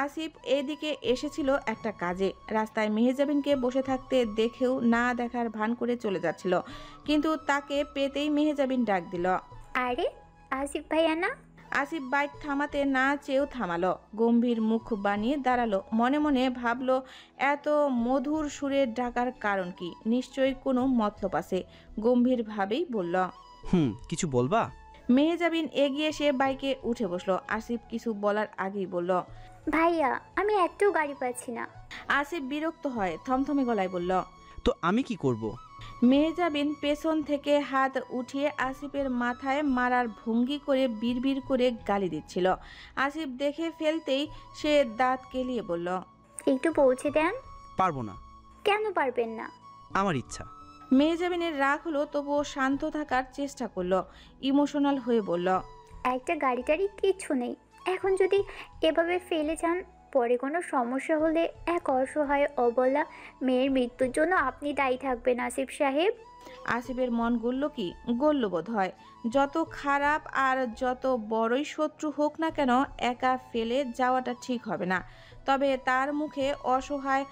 আসিফ এদিকে এসেছিল একটা কাজে। রাস্তায় মেহেজাবিনকে বসে থাকতে দেখেও না দেখার ভান করে চলে যাচ্ছিল, কিন্তু তাকে পেতেই মেহেজাবিন ডাক দিল। আরে আসিফ ভাইয়া না? আসিফ বাইক থামাতে না চেয়েও থামালো, গম্ভীর মুখ বানিয়ে দাঁড়ালো। মনে মনে ভাবলো এত মধুর সুরে ডাকার কারণ কি, নিশ্চয়ই কোনো মতলব আছে। গম্ভীরভাবেই বলল, কিছু বলবা? মেহেজাবিন এগিয়ে এসে বাইকে উঠে বসলো। আসিফ কিছু বলার আগেই বলল, ভাইয়া আমি একটু গাড়ি পাচ্ছি না। আসিফ বিরক্ত হয় থমথমে গলায় বলল, তো আমি কি করব? মেহজাবিন পেছন থেকে হাত উঠিয়ে আসিফের মাথায় মারার ভঙ্গি করে বিড়বিড় করে গালি দিচ্ছিল। আসিফ দেখে ফেলতেই সে দাঁত কেলিয়ে বলল, একটু পৌঁছে দেন। পারবো না। কেন পারবেন না? আমার ইচ্ছা। মেহজাবিনের রাগ হলো, তবুও শান্ত থাকার চেষ্টা করলো। ইমোশনাল হয়ে বলল, একটা গাড়ি টাড়ি কিচ্ছু নেই, এখন যদি এভাবে ফেলে যান পরে কোনো সমস্যা হলে এক অসহায় অবলা মেয়ের মৃত্যুর জন্য আপনি দায়ী থাকবেন আসিফ সাহেব। আসিফের মন গলল কি, গলল বোধ হয়। যত খারাপ আর যত বড়ই শত্রু হোক না কেন, একা ফেলে যাওয়াটা ঠিক হবে না। তবে তার মুখে অসহায়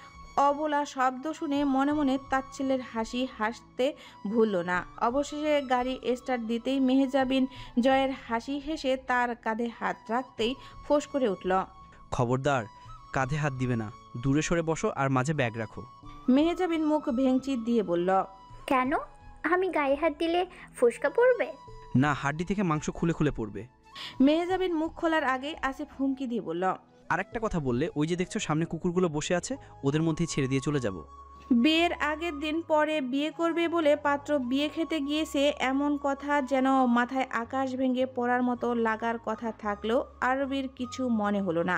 অবলা শব্দ শুনে মনে মনে তাচ্ছিল্যের হাসি হাসতে ভুলল না। অবশেষে গাড়ি স্টার্ট দিতেই মেহজাবিন জয়ের হাসি হেসে তার কাঁধে হাত রাখতেই ফোঁস করে উঠল, খবরদার, কাঁধে হাত দিবে না। দূরে সরে বসো আর মাঝে ব্যাগ রাখো। মেহজাবিন মুখ ভেঙচি দিয়ে বলল, কেন? আমি গায়ে হাত দিলে ফোসকা পড়বে? না, হাড্ডি থেকে মাংস খুলে খুলে পড়বে। মেহজাবিন মুখ খোলার আগেই আসিফ হুমকি দিয়ে বলল, আরেকটা কথা বললে ওই যে দেখছো সামনে কুকুরগুলো বসে আছে, ওদের মধ্যেই ছেড়ে দিয়ে চলে যাব। বিয়ের আগের দিন পরে বিয়ে করবে বলে পাত্র বিয়ে খেতে গিয়েছে, এমন কথা যেন মাথায় আকাশ ভেঙে পড়ার মতো লাগার কথা থাকলেও আরবির কিছু মনে হলো না।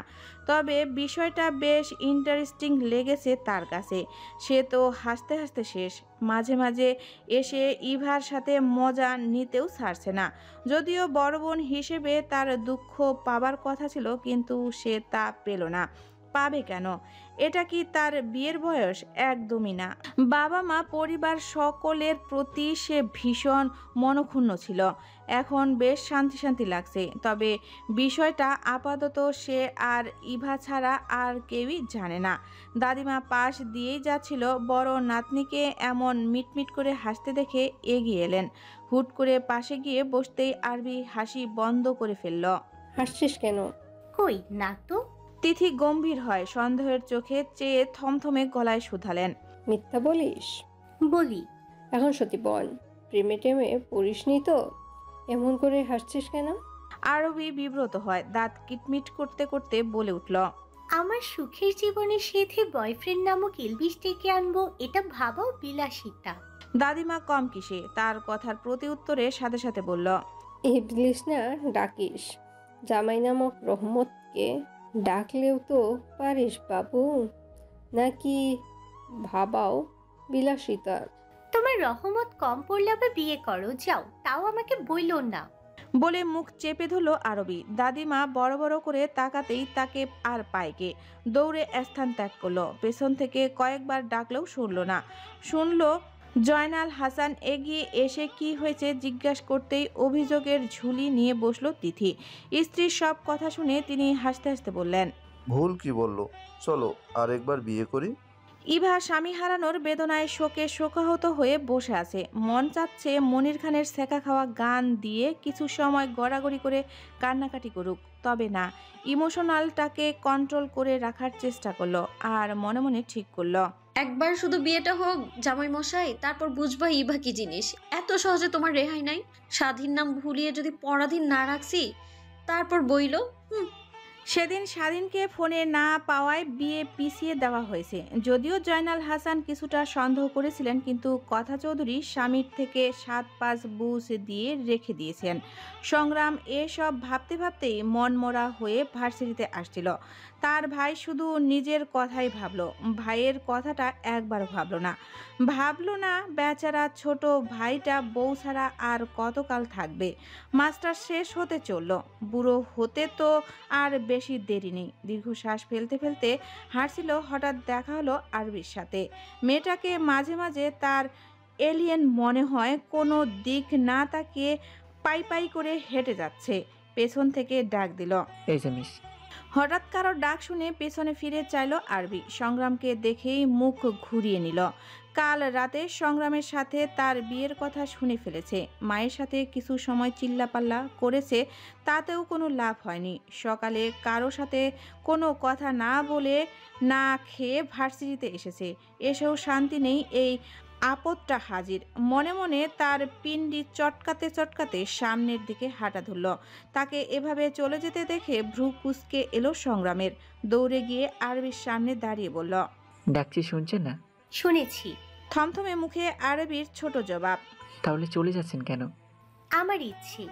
তবে বিষয়টা বেশ ইন্টারেস্টিং লেগেছে তার কাছে। সে তো হাসতে হাসতে শেষ। মাঝে মাঝে এসে ইভার সাথে মজা নিতেও ছাড়ছে না। যদিও বড় বোন হিসেবে তার দুঃখ পাবার কথা ছিল, কিন্তু সে তা পেল না। পাবে কেন? এটা কি তার বিয়ের বয়স? একদমই না। বাবা মা পরিবার সকলের প্রতি সে ভীষণ মনক্ষুণ্ণ ছিল। এখন বেশ শান্তি শান্তি লাগছে। তবে বিষয়টা আপাতত সে আর ইভা ছাড়া আর কেউই জানে না। দাদিমা পাশ দিয়েই যাচ্ছিল, বড় নাতনিকে এমন মিটমিট করে হাসতে দেখে এগিয়ে এলেন। হুট করে পাশে গিয়ে বসতেই আরবি হাসি বন্ধ করে ফেলল। হাসছিস কেন? কই না তো। তিথি গম্ভীর হয়, সন্দেহের চোখে চেয়ে থমথমে গলায় শুধালেন, মিথ্যা বলিস? বলি। এখন সত্যি বল, প্রেমে টেমে পড়িসনি তো? এমন করে হাসছিস কেন? আরবি বিব্রত হয়, দাঁত কিটমিট করতে করতে বলে উঠল, আমার সুখের জীবনের সাথে বয়ফ্রেন্ড নামক ইলবিশ ডেকে আনবো, এটা ভাবাও বিলাসিতা। দাদিমা কম কিসে তার কথার প্রতি উত্তরে সাথে সাথে বলল, ইবলিস না ডাকিস, জামাই নামক রহমতকে ডাকলেও তো পারিস বাবু, নাকি ভাবাও বিলাসিতা? তোমার রহমত কম পড়লে আবার বিয়ে করো, যাও, তাও আমাকে বইলো না। বলে মুখ চেপে ধরল আরবি। দাদিমা বড় বড় করে তাকাতেই তাকে আর পায়কে দৌড়ে স্থান ত্যাগ করলো। পেছন থেকে কয়েকবার ডাকলেও শুনল না। শুনল জয়নাল হাসান এগিয়ে এসে কি হয়েছে জিজ্ঞাসা করতেই অভিযোগের ঝুলি নিয়ে বসলো তিথি। স্ত্রীর সব কথা শুনে তিনি হাসতে হাসতে বললেন, ভুল কি বললো, চলো আরেকবার বিয়ে করি। ইভা স্বামী হারানোর বেদনায় শোকে শোকাহত হয়ে বসে আছে। মন চাচ্ছে মনির খানের সেকা খাওয়া গান দিয়ে কিছু সময় গড়াগড়ি করে কান্নাকাটি করুক, তবে না, ইমোশনালটাকে কন্ট্রোল করে রাখার চেষ্টা করলো আর মনে মনে ঠিক করলো, একবার শুধু বিয়েটা হোক জামাই মশাই, তারপর বুঝবা ইভা কি জিনিস। এত সহজে তোমার রেহাই নাই। স্বাধীন নাম ভুলিয়ে যদি পরাধীন না রাখছি, তারপর বইল। সেদিন স্বাধীনকে ফোনে না পাওয়ায় বিয়ে পিছিয়ে দেওয়া হয়েছে। যদিও জয়নাল হাসান কিছুটা সন্দেহ করেছিলেন, কিন্তু কথা চৌধুরী স্বামীর থেকে 7-5 বুঝ দিয়ে রেখে দিয়েছেন। সংগ্রাম এসব ভাবতে ভাবতেই মনমরা হয়ে ভার্সিটিতে আসছিল। তার ভাই শুধু নিজের কথাই ভাবলো, ভাইয়ের কথাটা একবার ভাবলো না বেচারা ছোট ভাইটা বউ ছাড়া আর কতকাল থাকবে। মাস্টার শেষ হতে চলল, বুড়ো হতে তো আর বেশি দেরি নেই। দীর্ঘশ্বাস ফেলতে ফেলতে হাসছিল। হঠাৎ দেখা হলো আরবির সাথে। মেয়েটাকে মাঝে মাঝে তার এলিয়েন মনে হয়, কোনো দিক না তাকিয়ে পাই পাই করে হেঁটে যাচ্ছে। পেছন থেকে ডাক দিল, এই যে মিস। হঠাৎ কারো ডাক শুনে পেছনে ফিরে চাইল আরবি। সংগ্রামকে দেখেই মুখ ঘুরিয়ে নিল। কাল রাতে সংগ্রামের সাথে তার বিয়ের কথা শুনে ফেলেছে। মায়ের সাথে কিছু সময় চিল্লাপাল্লা করেছে, তাতেও কোনো লাভ হয়নি। সকালে কারো সাথে কোনো কথা না বলে না খেয়ে ভার্সিটিতে এসেছে, এসেও শান্তি নেই। এই আপদটা হাজির। মনে মনে তার পিণ্ডি চটকাতে চটকাতে সামনের দিকে হাঁটা ধরল। তাকে এভাবে চলে যেতে দেখে ভ্রু কুঁচকে এলো সংগ্রামের। দৌড়ে গিয়ে আরবির সামনে দাঁড়িয়ে বলল, ডাকছি শুনছেন না? শুনেছি। থমথমে মুখে আরবির ছোট জবাব, তাহলে চলে যাচ্ছেন কেন? আমার ইচ্ছে।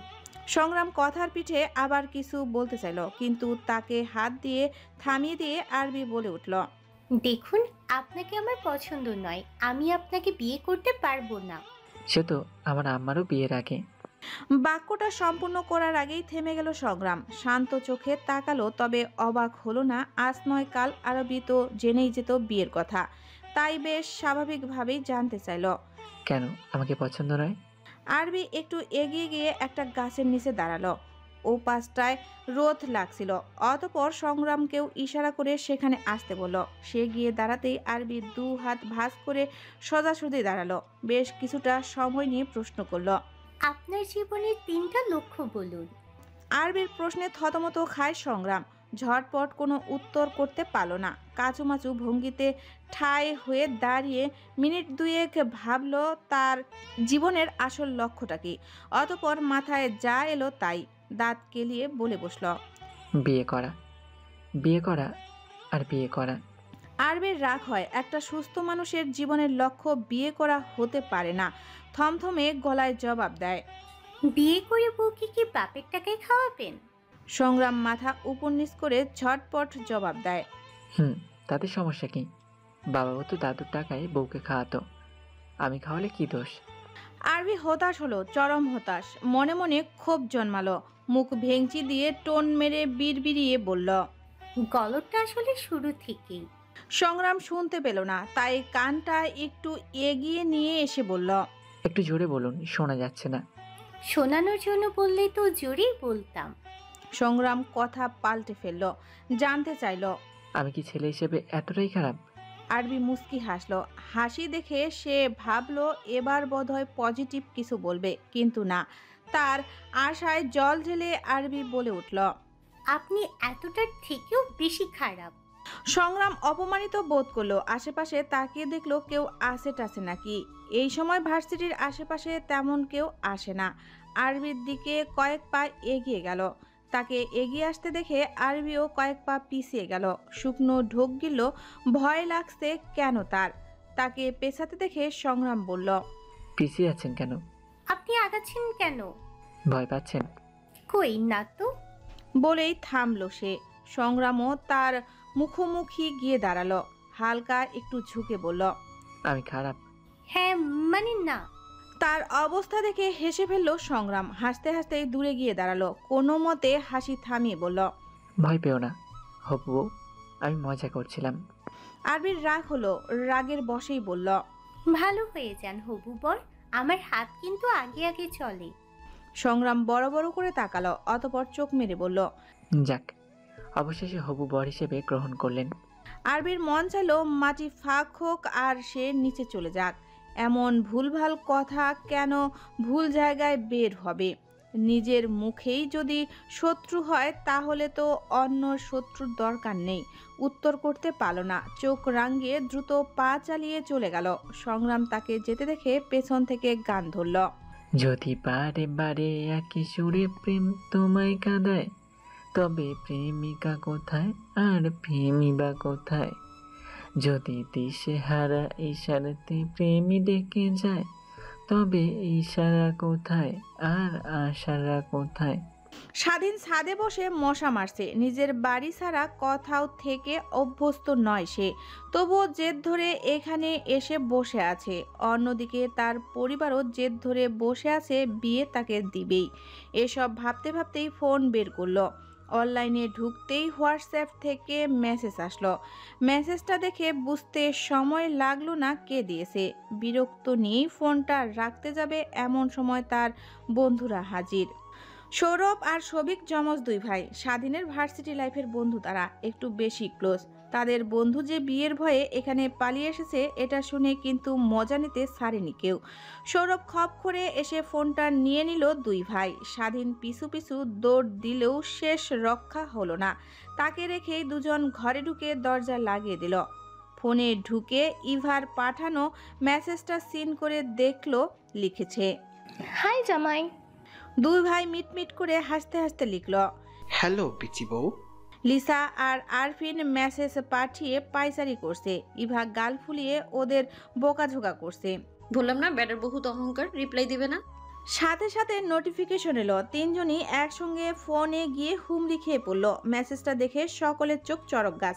সংগ্রাম কথার পিঠে আবার কিছু বলতে চাইল, কিন্তু তাকে হাত দিয়ে থামিয়ে দিয়ে আরবি বলে উঠল, দেখুন, আপনাকে আমার পছন্দ নয়। আমি আপনাকে বিয়ে করতে পারবো না। সে তো আমার আম্মারও বিয়ের আগে। বাক্যটা সম্পূর্ণ করার আগেই থেমে গেল সংগ্রাম। শান্ত চোখে তাকালো, তবে অবাক হলো না। আজ নয় কাল আরবি তো জেনেই যেত বিয়ের কথা, তাই বেশ স্বাভাবিকভাবেই জানতে চাইল, কেন আমাকে পছন্দ নয়? আরবি একটু এগিয়ে গিয়ে একটা গাছের নিচে দাঁড়ালো। ও পাশটায় রোদ লাগছিল। অতপর সংগ্রামকেও ইশারা করে সেখানে আসতে বলল। সে গিয়ে দাঁড়াতেই আরবি 2 হাত ভাঁজ করে সোজাসুজি দাঁড়ালো। বেশ কিছুটা সময় নিয়ে প্রশ্ন করল, আপনার জীবনের 3টা লক্ষ্য বলুন। আরবির প্রশ্নে থতমত খায় সংগ্রাম। ঝটপট কোনো উত্তর করতে পারল না। কাচুমাচু ভঙ্গিতে ঠায় হয়ে দাঁড়িয়ে মিনিট 2 ভাবল তার জীবনের আসল লক্ষ্যটা কি। অতপর মাথায় যা এলো তাই দাঁত কেলিয়ে বলে বসল, বিয়ে করা, বিয়ে করা আর বিয়ে করা। আরবির রাগ হয়। একটা সুস্থ মানুষের জীবনের লক্ষ্য বিয়ে করা হতে পারে না। থমথমে গলায় জবাব দেয়, বিয়ে করে বউকে কি বাপের টাকায় খাওয়াবেন? সংগ্রাম মাথা উপর নিচ করে ঝটপট জবাব দেয়, তাতে সমস্যা কি? বাবাও তো দাদুর টাকায় বউকে খাওয়াতো, আমি খাওয়ালে কি দোষ? আরবি হতাশ হলো, চরম হতাশ। মনে মনে ক্ষোভ জন্মালো। মুখ ভেঙচি দিয়ে টোন মেরে বিড়বিড়িয়ে বলল, গলতটা আসলে শুরু থেকেই। সংগ্রাম শুনতে পেল না, তাই কানটা একটু এগিয়ে নিয়ে এসে বলল, একটু জোরে বলুন, শোনা যাচ্ছে না। শোনানোর জন্য বললে তো জোরেই বলতাম। সংগ্রাম কথা পাল্টে ফেলল, জানতে চাইল, আমি কি ছেলে হিসেবে এতটাই খারাপ? আরবি মুস্কি হাসলো। হাসি দেখে সে ভাবলো এবার বোধহয় পজিটিভ কিছু বলবে, কিন্তু না। তার আশায় জল ঢেলে আরবি বলে উঠল, আপনি এতটার থেকেও বেশি খারাপ। সংগ্রাম অপমানিত বোধ করলো। আশেপাশে তাকিয়ে দেখলো কেউ আসে টাসে নাকি। এই সময় ভার্সিটির আশেপাশে তেমন কেউ আসে না। আরবির দিকে কয়েক পা এগিয়ে গেল। তাকে এগিয়ে আসতে দেখে আরবিও কয়েক পা পিছিয়ে গেল। শুকনো ঢোক গিলল। ভয় লাগছে কেন তার। তাকে পেছাতে দেখে সংগ্রাম বলল, পিছিয়ে আছেন কেন? আপনি আগাচ্ছেন কেন? ভয় পাচ্ছেন? কই না তো। বলেই থামলো সে। সংগ্রামও তার মুখোমুখি গিয়ে দাঁড়ালো। হালকা একটু ঝুঁকে বলল, আমি খারাপ? হ্যাঁ মানে না। তার অবস্থা দেখে হেসে ফেলল সংগ্রাম। হাসতে হাসতেই দূরে গিয়ে দাঁড়ালো। কোনো মতে হাসি থামিয়ে বলল, ভয় পেও না হবু বউ, আমি মজা করছিলাম। আরবির রাগ হলো। রাগের বশেই বলল, ভালো হয়ে যান হবু বর, আমার হাত কিন্তু আগে আগে চলে। সংগ্রাম বড় বড় করে তাকালো, অতপর চোখ মেরে বলল, যাক, অবশেষে হবু বর হিসেবে গ্রহণ করলেন। আরবির মন চাইলো মাটি ফাঁক হোক আর সে নিচে চলে যাক। এমন ভুলভাল কথা কেন ভুল জায়গায় বের হবে? নিজের মুখেই যদি শত্রু হয় তাহলে তো অন্য শত্রুর দরকার নেই। উত্তর করতে পারল না। চোখ রাঙিয়ে দ্রুত পা চালিয়ে চলে গেল। সংগ্রাম তাকে যেতে দেখে পেছন থেকে গান ধরল, যদি বারে বারে একই সুরে প্রেম তোমায় কাঁদায়, তবে প্রেমিকা কোথায় আর প্রেমী বা কোথায়? যদি দিশেহারা ইশারাতে প্রেমী ডেকে যায়, তবে ইশারা কোথায় আর আশারা কোথায়? স্বাধীন ছাদে বসে মশা মারছে। নিজের বাড়ি ছাড়া কোথাও থেকে অভ্যস্ত নয় সে, তবুও জেদ ধরে এখানে এসে বসে আছে। অন্যদিকে তার পরিবারও জেদ ধরে বসে আছে, বিয়ে তাকে দিবেই। এসব ভাবতে ভাবতেই ফোন বের করলো। অনলাইনে ঢুকতেই হোয়াটসঅ্যাপ থেকে মেসেজ আসলো। মেসেজটা দেখে বুঝতে সময় লাগলো না কে দিয়েছে। বিরক্ত নিয়েই ফোনটা রাখতে যাবে এমন সময় তার বন্ধুরা হাজির। সৌরভ আর সবিক যমজ দুই ভাই। স্বাধীনের ভার্সিটি লাইফের বন্ধু, তারা একটু বেশি ক্লোজ। তাদের বন্ধু যে বিয়ের ভয়ে এখানে পালিয়ে এসেছে এটা শুনে কিন্তু মজা নিতে ছাড়েনি কেউ। সৌরভ খপ করে এসে ফোনটা নিয়ে নিল দুই ভাই। স্বাধীন পিছু পিছু দৌড় দিলেও শেষ রক্ষা হলো না। তাকে রেখেই দুজন ঘরে ঢুকে দরজা লাগিয়ে দিল। ফোনে ঢুকে ইভার পাঠানো মেসেজটা সিন করে দেখলো, লিখেছে, হাই জামাই। দুই ভাই মিটমিট করে হাসতে হাসতে লিখল। হ্যালো পিচি বউ। লিসা আর আরফিন মেসেজ পাঠিয়ে পাইচারি করছে। ইভা গাল ফুলিয়ে ওদের বোকাঝোকা করছে। বললাম না ব্যাটার বহুত অহংকার, রিপ্লাই দিবে না। সাথে সাথে নোটিফিকেশন এলো। তিনজনই একসঙ্গে ফোনে গিয়ে হুমড়ি খেয়ে পড়লো। মেসেজটা দেখে সকলের চোখ চড়ক গাছ।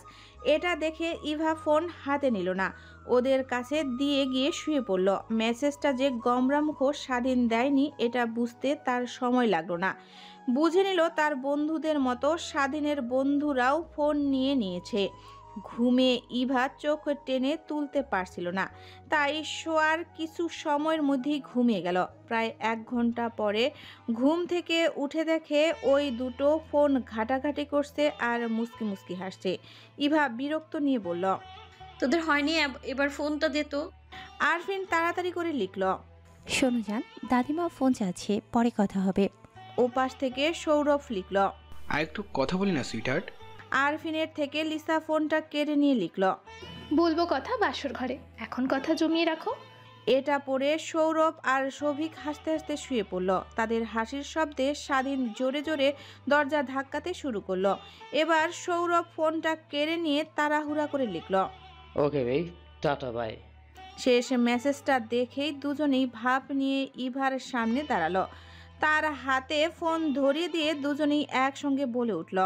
এটা দেখে ইভা ফোন হাতে নিল না, ওদের কাছে দিয়ে গিয়ে শুয়ে পড়ল। মেসেজটা যে গমরামুখ স্বাধীন দেয়নি এটা বুঝতে তার সময় লাগলো না। বুঝে নিল তার বন্ধুদের মতো স্বাধীনের বন্ধুরাও ফোন নিয়ে নিয়েছে। ঘুমে ইভা চোখ টেনে তুলতে পারছিল না, তাই শোয়ার কিছু সময়ের মধ্যেই ঘুমিয়ে গেল। প্রায় 1 ঘন্টা পরে ঘুম থেকে উঠে দেখে ওই দুটো ফোন ঘাটাঘাটি করছে আর মুস্কি মুস্কি হাসছে। ইভা বিরক্ত নিয়ে বলল, তোদের হয়নি, এবার ফোনটা দে তো। আরফিন তাড়াতাড়ি করে লিখল, শোনো জান, দাদিমা ফোন চাচ্ছে, পরে কথা হবে। ওপাশ থেকে সৌরভ লিখল, আর একটু কথা বলি না সুইটহার্ট। আরফিনের থেকে লিসা ফোনটা কেড়ে নিয়ে লিখল, বলবো কথা বাসর ঘরে, এখন কথা জমিয়ে রাখো। এটা পড়ে সৌরভ আর সৌভিক হাসতে হাসতে শুয়ে পড়ল। তাদের হাসির শব্দে স্বাধীন জোরে জোরে দরজা ধাক্কাতে শুরু করলো। এবার সৌরভ ফোনটা কেড়ে নিয়ে তাড়াহুড়া করে লিখল, ওকে ভাই, টাটা বাই। শেষ মেসেজটা দেখেই দুজনেই ভাব নিয়ে ইভার সামনে দাঁড়ালো। তার হাতে ফোন ধরিয়ে দিয়ে দুজনেই একসঙ্গে বলে উঠল,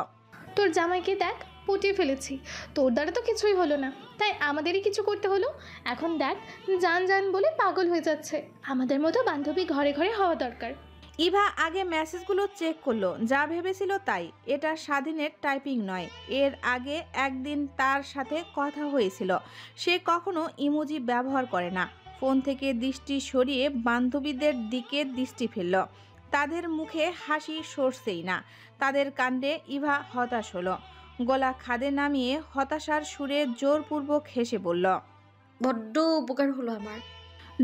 তোর জামাইকে দেখ, পটিয়ে ফেলেছি। তোর দ্বারা তো কিছুই হলো না, তাই আমাদেরই কিছু করতে হলো। এখন দেখ, জান জান বলে পাগল হয়ে যাচ্ছে। আমাদের মতো বান্ধবী ঘরে ঘরে হওয়া দরকার। ইভা আগে মেসেজগুলো চেক করলো। যা ভেবেছিল তাই, এটা স্বাধীনের টাইপিং নয়। এর আগে একদিন তার সাথে কথা হয়েছিল। সে কখনো ইমোজি ব্যবহার করে না। ফোন থেকে দৃষ্টি সরিয়ে বান্ধবীদের দিকে দৃষ্টি ফেলল। তাদের মুখে হাসি সরছেই না। তাদের কাণ্ডে ইভা হতাশ হলো। গলা খাদে নামিয়ে হতাশার সুরে জোরপূর্বক হেসে বলল, বড্ড উপকার হলো আমার।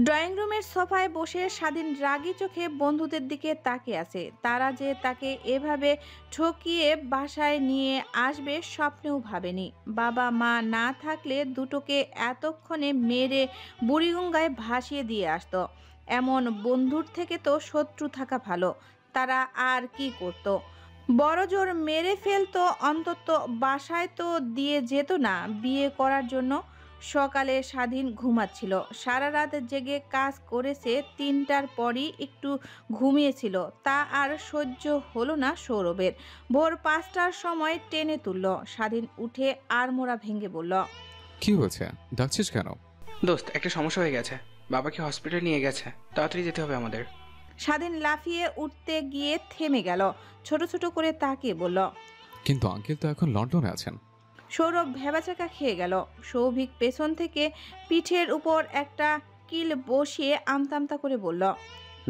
ড্রয়িং রুমের সোফায় বসে স্বাধীন রাগী চোখে বন্ধুদের দিকে তাকিয়ে আছে। তারা যে তাকে এভাবে ঠকিয়ে বাসায় নিয়ে আসবে স্বপ্নেও ভাবেনি। বাবা মা না থাকলে দুটোকে এতক্ষণে মেরে বুড়িগঙ্গায় ভাসিয়ে দিয়ে আসতো। এমন বন্ধুর থেকে তো শত্রু থাকা ভালো। তারা আর কি করত? বড় জোর মেরে ফেলতো, অন্তত বাসায় তো দিয়ে যেত না বিয়ে করার জন্য। সকালে স্বাধীন ঘুমাচ্ছিল। সারা রাত জেগে কাজ করেছে। 3টার পরই একটু ঘুমিয়েছিল। তা আর সহ্য হলো না সৌরভের। ভোর 5টার সময় টেনে তুলল। স্বাধীন উঠে আড়মোড়া ভেঙে বলল, কি হয়েছে, ডাকছিস কেন? দোস্ত, একটা সমস্যা হয়ে গেছে। বাবাকে হসপিটালে নিয়ে গেছে, তাড়াতাড়ি যেতে হবে আমাদের। স্বাধীন লাফিয়ে উঠতে গিয়ে থেমে গেল। ছোট ছোট করে তাকিয়ে বলল, কিন্তু আঙ্কেল তো এখন লন্ডনে আছেন। সৌরভ ভেবাচাকা খেয়ে গেল। সৌভিক পেছন থেকে পিঠের উপর একটা কিল বসিয়ে আমতামতা করে বলল,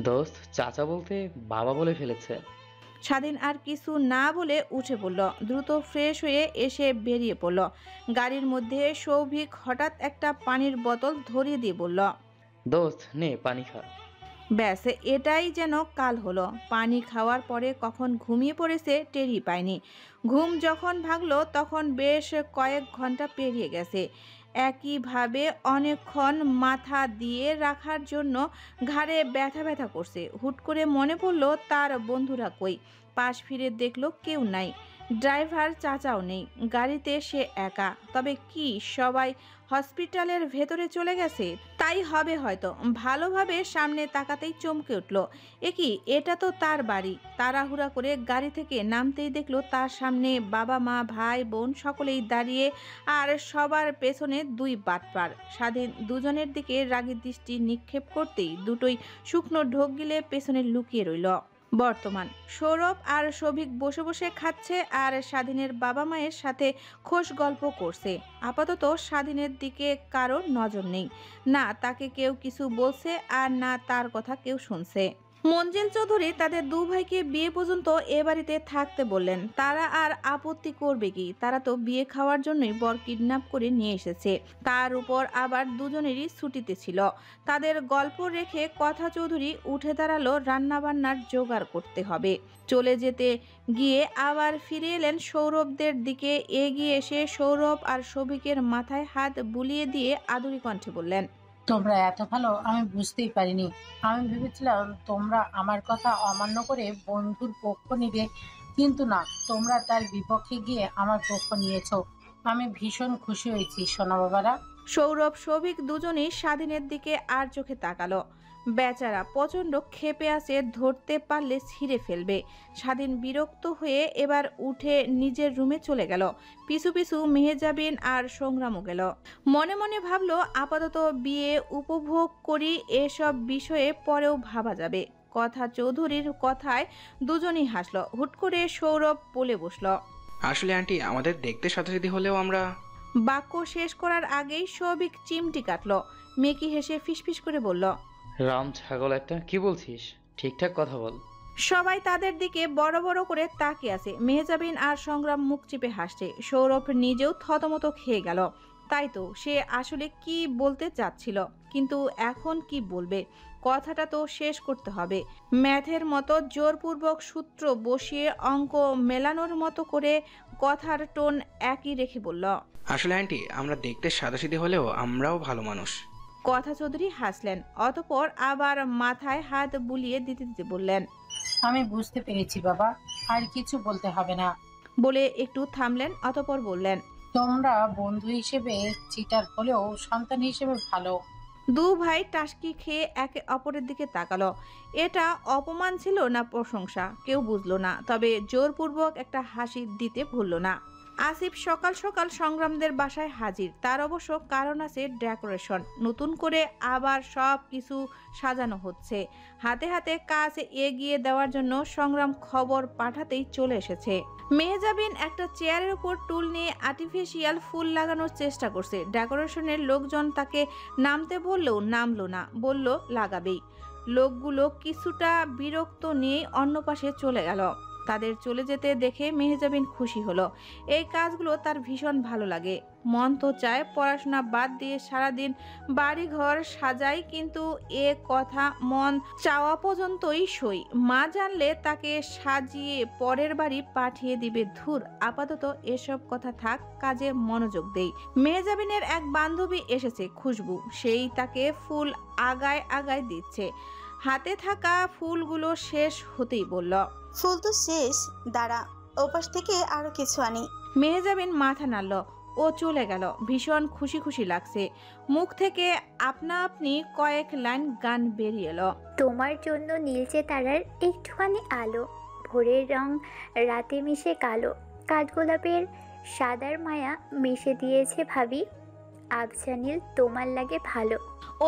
দোস্ত, চাচা বলতে বাবা বলে ফেলেছে। স্বাধীন আর কিছু না বলে উঠে পড়ল। দ্রুত ফ্রেশ হয়ে এসে বেরিয়ে পড়ল। গাড়ির মধ্যে সৌভিক হঠাৎ একটা পানির বোতল ধরিয়ে দিয়ে বলল, দোস্ত নে পানি খা। ব্যাস, এটাই যেন কাল হলো। পানি খাওয়ার পরে কখন ঘুমিয়ে পড়েছে টেরই পায়নি। ঘুম যখন ভাগলো তখন বেশ কয়েক ঘন্টা পেরিয়ে গেছে। একইভাবে অনেকক্ষণ মাথা দিয়ে রাখার জন্য ঘাড়ে ব্যথা ব্যথা করছে। হুট করে মনে পড়লো তার বন্ধুরা কই। পাশ ফিরে দেখলো কেউ নাই। ড্রাইভার চাচাও নেই। গাড়িতে সে একা। তবে কি সবাই হসপিটালের ভেতরে চলে গেছে? তাই হবে হয়তো। ভালোভাবে সামনে তাকাতেই চমকে উঠল। এটা তো তার বাড়ি। তাড়াহুড়া করে গাড়ি থেকে নামতেই দেখলো তার সামনে বাবা মা ভাই বোন সকলেই দাঁড়িয়ে, আর সবার পেছনে 2 বাটপার। স্বাধীন দুজনের দিকে রাগী দৃষ্টি নিক্ষেপ করতেই দুটোই শুকনো ঢোক গিলে পেছনে লুকিয়ে রইল। বর্তমান সৌরভ আর সৌভিক বসে বসে খাচ্ছে আর স্বাধীনের বাবা মায়ের সাথে খোশ গল্প করছে। আপাতত স্বাধীনের দিকে কারো নজর নেই। না তাকে কেউ কিছু বলছে আর না তার কথা কেউ শুনছে। মঞ্জিল চৌধুরী তাদের দু ভাইকে বিয়ে পর্যন্ত এ বাড়িতে থাকতে বললেন। তারা আর আপত্তি করবে কি? তারা তো বিয়ে খাওয়ার জন্যই বর কিডন্যাপ করে নিয়ে এসেছে। তার উপর আবার দুজনেরই ছুটিতে ছিল। তাদের গল্প রেখে কথা চৌধুরী উঠে দাঁড়ালো, রান্নাবান্নার জোগাড় করতে হবে। চলে যেতে গিয়ে আবার ফিরে এলেন সৌরভদের দিকে। এগিয়ে এসে সৌরভ আর সৌভিকের মাথায় হাত বুলিয়ে দিয়ে আদুরি কণ্ঠে বললেন, তোমরা এত ভালো আমি বুঝতেই পারিনি। আমি ভেবেছিলাম তোমরা আমার কথা অমান্য করে বন্ধুর পক্ষ নিবে, কিন্তু না, তোমরা তার বিপক্ষে গিয়ে আমার পক্ষ নিয়েছো। আমি ভীষণ খুশি হয়েছি সোনা বাবারা। সৌরভ সৌভিক দুজনেই স্বাধীনের দিকে আর চোখে তাকালো। বেচারা প্রচণ্ড ক্ষেপে আছে, ধরতে পারলে ছিঁড়ে ফেলবে। স্বাধীন বিরক্ত হয়ে এবার উঠে নিজের রুমে চলে গেল। পিছু পিছু মেহেজাবিন আর সংগ্রামও গেল। মনে মনে ভাবলো, আপাতত বিয়ে উপভোগ করি, এসব বিষয়ে পরেও ভাবা যাবে। কথা চৌধুরীর কথায় দুজনেই হাসলো। হুট করে সৌরভ বলে বসলো, আসলে আন্টি আমাদের দেখতে সাদাসিধি হলেও আমরা। বাক্য শেষ করার আগেই সৌভিক চিমটি কাটলো। মেকি হেসে ফিসফিস করে বলল, রাম ছাগল একটা, কি বলছিস? ঠিকঠাক কথা বল। সবাই তাদের দিকে বড় বড় করে তাকিয়ে আছে। মেহজাবিন আর সংগ্রাম মুখ চিপে হাসছে। সৌরভ নিজেও থতমত খেয়ে গেল। তাই তো, সে আসলে কি বলতে চাচ্ছিল, কিন্তু এখন কি বলবে? কথাটা তো শেষ করতে হবে। ম্যাথের মতো জোরপূর্বক সূত্র বসিয়ে অঙ্ক মেলানোর মতো করে কথার টোন একই রেখে বলল, আসলে আন্টি আমরা দেখতে সাদাসিধি হলেও আমরাও ভালো মানুষ। কথা চৌধুরী হাসলেন, অতঃপর আবার মাথায় হাত বুলিয়ে দিতে দিতে বললেন, আমি বুঝতে পেরেছি বাবা, আর কিছু বলতে হবে না। বলে একটু থামলেন, অতঃপর বললেন, তোমরা বন্ধু হিসেবে চিটার হলেও সন্তান হিসেবে ভালো। দু ভাই টাসকি খেয়ে একে অপরের দিকে তাকালো। এটা অপমান ছিল না প্রশংসা কেউ বুঝলো না, তবে জোরপূর্বক একটা হাসি দিতে ভুলল না। আসিফ সকাল সকাল সংগ্রামদের বাসায় হাজির। তার অবশ্য কারণ আছে, ডেকোরেশন নতুন করে আবার সব কিছু সাজানো হচ্ছে। হাতে হাতে কাজ এগিয়ে দেওয়ার জন্য সংগ্রাম খবর পাঠাতেই চলে এসেছে। মেহজাবিন একটা চেয়ারের উপর টুল নিয়ে আর্টিফিশিয়াল ফুল লাগানোর চেষ্টা করছে। ডেকোরেশনের লোকজন তাকে নামতে বললেও নামলো না, বলল লাগাবেই। লোকগুলো কিছুটা বিরক্ত নিয়ে অন্য পাশে চলে গেল। তাদের চলে যেতে দেখে মেহজাবিন খুশি হলো। এই কাজগুলো তার ভীষণ ভালো লাগে। মন তো চায় পড়াশোনা বাদ দিয়ে সারাদিন বাড়ি ঘর সাজাই, কিন্তু এ কথা মন চাওয়া পর্যন্তই সই। মা জানলে তাকে সাজিয়ে পরের বাড়ি পাঠিয়ে দিবে। ধুর, আপাতত এসব কথা থাক, কাজে মনোযোগ দেই। মেহজাবিনের এক বান্ধবী এসেছে, খুশবু। সেই তাকে ফুল আগায় আগায় দিচ্ছে। হাতে থাকা ফুলগুলো শেষ হতেই বলল, ফুল তো শেষ, দাঁড়া ওপাশ থেকে আরো কিছু আনি। মেহজাবিন মাথা নাড়ল, ও চলে গেল। ভীষণ খুশি খুশি লাগছে। মুখ থেকে আপনা আপনি কয়েক লাইন গান বেরিয়ে এলো। তোমার জন্য নীলচে তারার একটুখানি আলো, ভোরের রং রাতে মিশে কালো, কাঠগোলাপের সাদার মায়া মিশে দিয়েছে ভাবি, আবছা নীল তোমার লাগে ভালো।